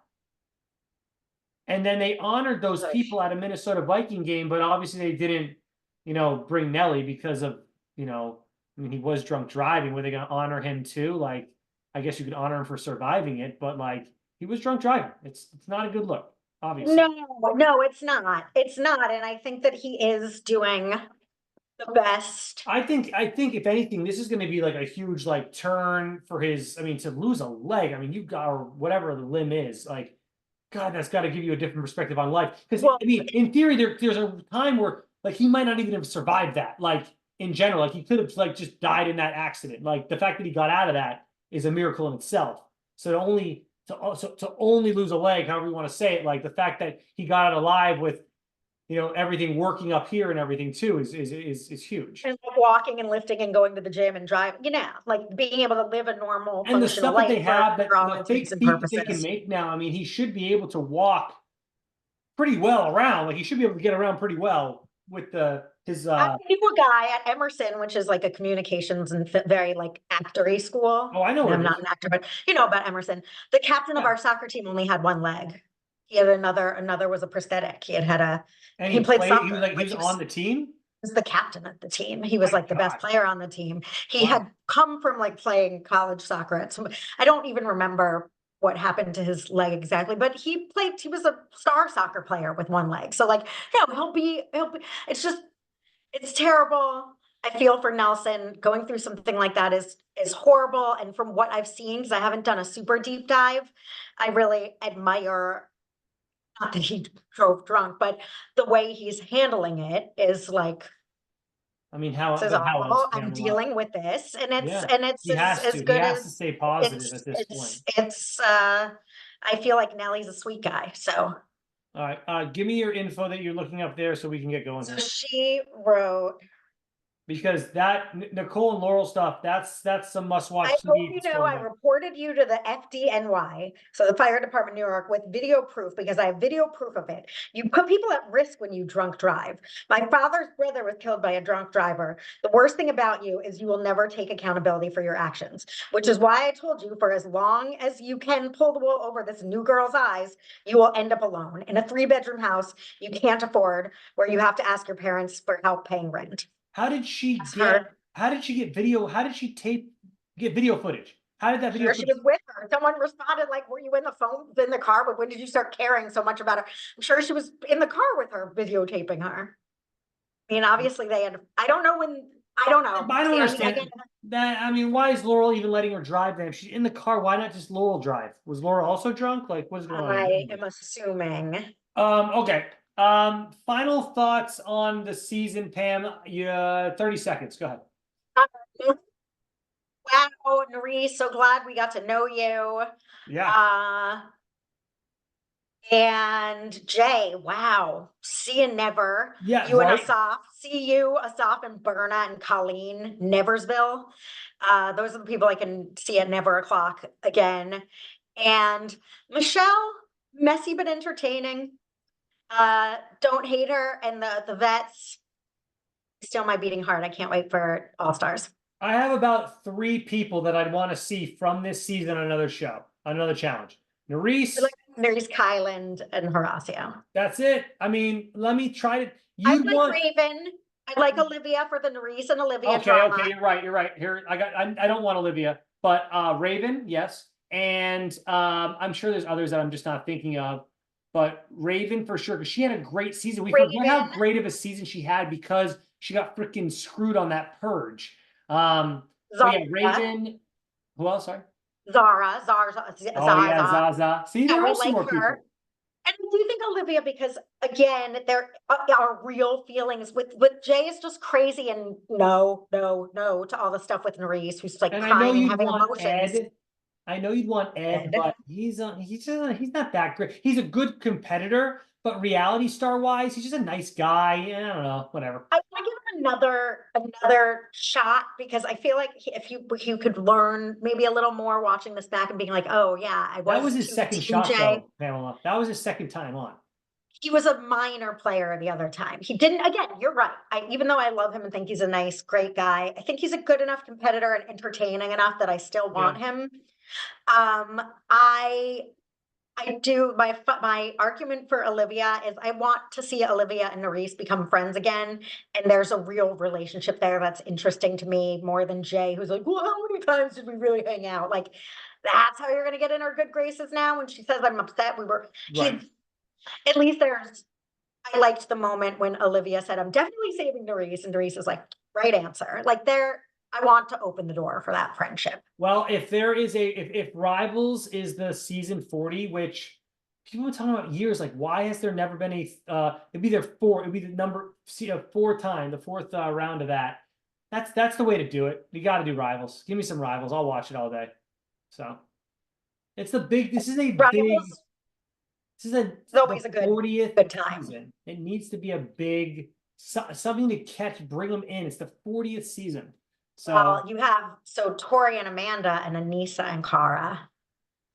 [SPEAKER 1] And then they honored those people at a Minnesota Viking game, but obviously they didn't, bring Nelly because of, I mean, he was drunk driving. Were they going to honor him too? Like, I guess you could honor him for surviving it, but like, he was drunk driving. It's not a good look, obviously.
[SPEAKER 2] no, no, it's not. It's not. And I think that he is doing the best.
[SPEAKER 1] I think if anything, this is going to be like a huge like turn for his. I mean, to lose a leg. I mean, you got or whatever the limb is. Like, God, that's got to give you a different perspective on life. Because
[SPEAKER 2] Well,
[SPEAKER 1] I mean, in theory, there's a time where like he might not even have survived that. Like in general, like he could have like just died in that accident. Like the fact that he got out of that is a miracle in itself. So only to only lose a leg, however you want to say it, like the fact that he got out alive with, you know, everything working up here and everything too is huge.
[SPEAKER 2] And like walking and lifting and going to the gym and driving, you know, like being able to live a normal
[SPEAKER 1] And the
[SPEAKER 2] functional
[SPEAKER 1] stuff that
[SPEAKER 2] life
[SPEAKER 1] they have,
[SPEAKER 2] for all
[SPEAKER 1] the
[SPEAKER 2] intents
[SPEAKER 1] fake
[SPEAKER 2] and
[SPEAKER 1] feet that they can
[SPEAKER 2] purposes.
[SPEAKER 1] make now, I mean, he should be able to walk pretty well around. Like he should be able to get around pretty well with his
[SPEAKER 2] I knew a guy at Emerson, which is like a communications and very like actory school.
[SPEAKER 1] Oh, I know
[SPEAKER 2] And
[SPEAKER 1] where
[SPEAKER 2] I'm
[SPEAKER 1] it
[SPEAKER 2] not
[SPEAKER 1] is.
[SPEAKER 2] an actor, but you know about Emerson. The captain of
[SPEAKER 1] Yeah.
[SPEAKER 2] our soccer team only had one leg. He had another was a prosthetic.
[SPEAKER 1] And
[SPEAKER 2] He played
[SPEAKER 1] he was
[SPEAKER 2] soccer.
[SPEAKER 1] like he
[SPEAKER 2] Like
[SPEAKER 1] was on the team.
[SPEAKER 2] was the captain of the team. He was
[SPEAKER 1] My
[SPEAKER 2] like the best
[SPEAKER 1] God.
[SPEAKER 2] player on the team. He
[SPEAKER 1] Wow.
[SPEAKER 2] had come from like playing college soccer at some, I don't even remember what happened to his leg exactly, but he was a star soccer player with one leg. So like, yeah, he'll be, it's just, it's terrible. I feel for Nelson going through something like that is horrible. And from what I've seen, because I haven't done a super deep dive, I really admire, not that he drove drunk, but the way he's handling it is like,
[SPEAKER 1] I mean,
[SPEAKER 2] this is
[SPEAKER 1] how else
[SPEAKER 2] awful.
[SPEAKER 1] can
[SPEAKER 2] I'm
[SPEAKER 1] handle that?
[SPEAKER 2] dealing with this, and
[SPEAKER 1] Yeah,
[SPEAKER 2] it's
[SPEAKER 1] he has
[SPEAKER 2] as
[SPEAKER 1] to. He
[SPEAKER 2] good
[SPEAKER 1] has
[SPEAKER 2] as
[SPEAKER 1] to stay positive at this point.
[SPEAKER 2] I feel like Nellie's a sweet guy. So
[SPEAKER 1] All right, give me your info that you're looking up there so we can get going here.
[SPEAKER 2] she wrote,
[SPEAKER 1] Because that Nicole and Laurel stuff, that's some must-watch
[SPEAKER 2] I hope
[SPEAKER 1] TV
[SPEAKER 2] you
[SPEAKER 1] that's
[SPEAKER 2] know
[SPEAKER 1] going
[SPEAKER 2] I
[SPEAKER 1] down.
[SPEAKER 2] reported you to the FDNY, so the Fire Department New York, with video proof because I have video proof of it. You put people at risk when you drunk drive. My father's brother was killed by a drunk driver. The worst thing about you is you will never take accountability for your actions, which is why I told you for as long as you can pull the wool over this new girl's eyes, you will end up alone in a 3-bedroom house you can't afford where you have to ask your parents for help paying rent.
[SPEAKER 1] How did she
[SPEAKER 2] That's
[SPEAKER 1] get?
[SPEAKER 2] her.
[SPEAKER 1] How did she get video? How did she get video footage? How did that video
[SPEAKER 2] Sure, she
[SPEAKER 1] footage?
[SPEAKER 2] was with her. Someone responded like, "Were you in the phone in the car? But when did you start caring so much about her?" I'm sure she was in the car with her, videotaping her. I mean, obviously they had. I don't know when. I don't know.
[SPEAKER 1] I don't
[SPEAKER 2] See,
[SPEAKER 1] understand that. I mean, why is Laurel even letting her drive then? If she's in the car, why not just Laurel drive? Was Laurel also drunk? Like, what's going on
[SPEAKER 2] I
[SPEAKER 1] here?
[SPEAKER 2] am assuming.
[SPEAKER 1] Okay. Final thoughts on the season, Pam. Yeah, 30 seconds. Go ahead.
[SPEAKER 2] Wow, Nurys, so glad we got to know you.
[SPEAKER 1] Yeah.
[SPEAKER 2] Uh, and Jay, wow, see you never.
[SPEAKER 1] Yeah,
[SPEAKER 2] You and
[SPEAKER 1] right.
[SPEAKER 2] Assaf, see you, Assaf and Berna and Colleen, Neversville. Those are the people I can see at never o'clock again. And Michelle, messy but entertaining. Don't hate her. And the vets, still my beating heart. I can't wait for All Stars.
[SPEAKER 1] I have about 3 people that I'd want to see from this season on another show, another challenge.
[SPEAKER 2] I
[SPEAKER 1] Nurys,
[SPEAKER 2] like there's Kyland and Horacio.
[SPEAKER 1] that's it. I mean, let me try to.
[SPEAKER 2] I
[SPEAKER 1] You'd
[SPEAKER 2] like
[SPEAKER 1] want.
[SPEAKER 2] Raven. I like Olivia for the Nurys and Olivia
[SPEAKER 1] Okay,
[SPEAKER 2] drama.
[SPEAKER 1] okay, you're right. You're right. Here, I don't want Olivia, but Raven, yes, and I'm sure there's others that I'm just not thinking of, but Raven for sure because she had a great season. We forget how
[SPEAKER 2] Raven,
[SPEAKER 1] great of a season she had because she got freaking screwed on that purge. So yeah,
[SPEAKER 2] Zara,
[SPEAKER 1] Raven. Who else? Sorry. Oh yeah,
[SPEAKER 2] Zaza.
[SPEAKER 1] Zaza. See,
[SPEAKER 2] Yeah,
[SPEAKER 1] there
[SPEAKER 2] we
[SPEAKER 1] are some
[SPEAKER 2] like
[SPEAKER 1] more
[SPEAKER 2] her.
[SPEAKER 1] people.
[SPEAKER 2] And I do think Olivia, because again, there are real feelings with Jay is just crazy and no to all the stuff with Nurys, who's like
[SPEAKER 1] And I know
[SPEAKER 2] crying and
[SPEAKER 1] you'd
[SPEAKER 2] having
[SPEAKER 1] want
[SPEAKER 2] emotions.
[SPEAKER 1] Ed. I know you'd want Ed,
[SPEAKER 2] And
[SPEAKER 1] but he's not that great. He's a good competitor, but reality star wise, he's just a nice guy. Yeah, I don't know, whatever.
[SPEAKER 2] I want to give him another shot because I feel like if you could learn maybe a little more watching this back and being like, oh yeah, I
[SPEAKER 1] That was
[SPEAKER 2] was
[SPEAKER 1] his second
[SPEAKER 2] Team
[SPEAKER 1] shot
[SPEAKER 2] Jay.
[SPEAKER 1] though, Pamela. That was his second time on.
[SPEAKER 2] He was a minor player the other time. He didn't, again, you're right. Even though I love him and think he's a nice, great guy, I think he's a good enough competitor and entertaining enough that I still want
[SPEAKER 1] Yeah.
[SPEAKER 2] him. I do my argument for Olivia is I want to see Olivia and Nurys become friends again, and there's a real relationship there that's interesting to me more than Jay, who's like, well, how many times did we really hang out? Like, that's how you're gonna get in her good graces now. When she says I'm upset,
[SPEAKER 1] Right.
[SPEAKER 2] at least I liked the moment when Olivia said, I'm definitely saving Nurys, and Nurys is like, right answer. Like I want to open the door for that friendship.
[SPEAKER 1] Well, if there is if Rivals is the season 40, which people have been talking about years, like why has there never been it'd be it'd be the number see a 4 time, the 4th round of that. That's the way to do it. You got to do Rivals. Give me some Rivals. I'll watch it all day. So It's the big. This is a big.
[SPEAKER 2] Rivals,
[SPEAKER 1] This is a
[SPEAKER 2] it's always
[SPEAKER 1] the
[SPEAKER 2] a good
[SPEAKER 1] 40th
[SPEAKER 2] time.
[SPEAKER 1] season. It needs to be a big something to catch, bring them in. It's the 40th season. So
[SPEAKER 2] Well, you have Tori and Amanda and Anissa and Cara.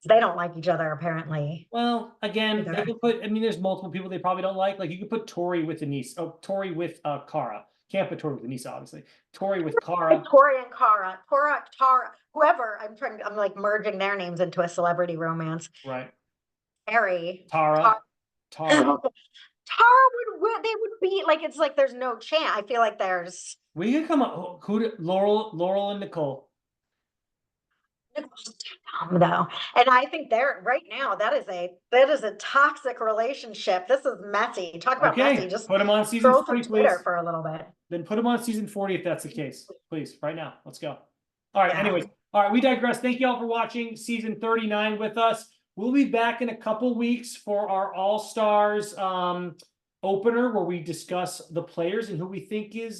[SPEAKER 2] They don't like each other apparently.
[SPEAKER 1] well, again,
[SPEAKER 2] Either.
[SPEAKER 1] they could put. I mean, there's multiple people they probably don't like. Like you could put Tori with Anissa. Oh, Tori with Cara. Can't put Tori with Anissa, obviously. Tori with Cara.
[SPEAKER 2] Tori and Cara, Tara, whoever. I'm like merging their names into a celebrity romance.
[SPEAKER 1] Right.
[SPEAKER 2] Harry.
[SPEAKER 1] Tara.
[SPEAKER 2] Tara would win. They would be like, it's like there's no chance. I feel like there's.
[SPEAKER 1] We could come up. Laurel and Nicole.
[SPEAKER 2] Though, and I think they're right now. That is a toxic relationship. This is messy. Talk about messy. Just
[SPEAKER 1] put them on season
[SPEAKER 2] scroll
[SPEAKER 1] 40,
[SPEAKER 2] through Twitter
[SPEAKER 1] please.
[SPEAKER 2] for a little bit.
[SPEAKER 1] Then put them on season 40 if that's the case, please. Right now, let's go. All right.
[SPEAKER 2] Yeah.
[SPEAKER 1] Anyways, all right. We digress. Thank you all for watching season 39 with us. We'll be back in a couple weeks for our All Stars opener, where we discuss the players and who we think is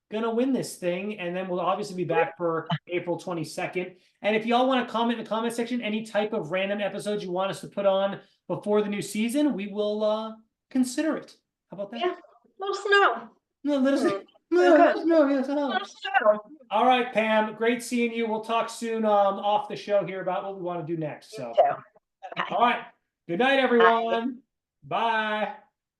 [SPEAKER 1] gonna win this thing, and then we'll obviously be back for April 22nd. And if y'all want to comment in the comment section any type of random episodes you want us to put on before the new season, we will consider it. How about that?
[SPEAKER 2] Yeah, let us know.
[SPEAKER 1] No, let us know. Let us know. Yes, all right, Pam. Great seeing you. We'll talk soon off the show here about what we want to do next. So,
[SPEAKER 2] Okay.
[SPEAKER 1] all right. Good night, everyone. Bye.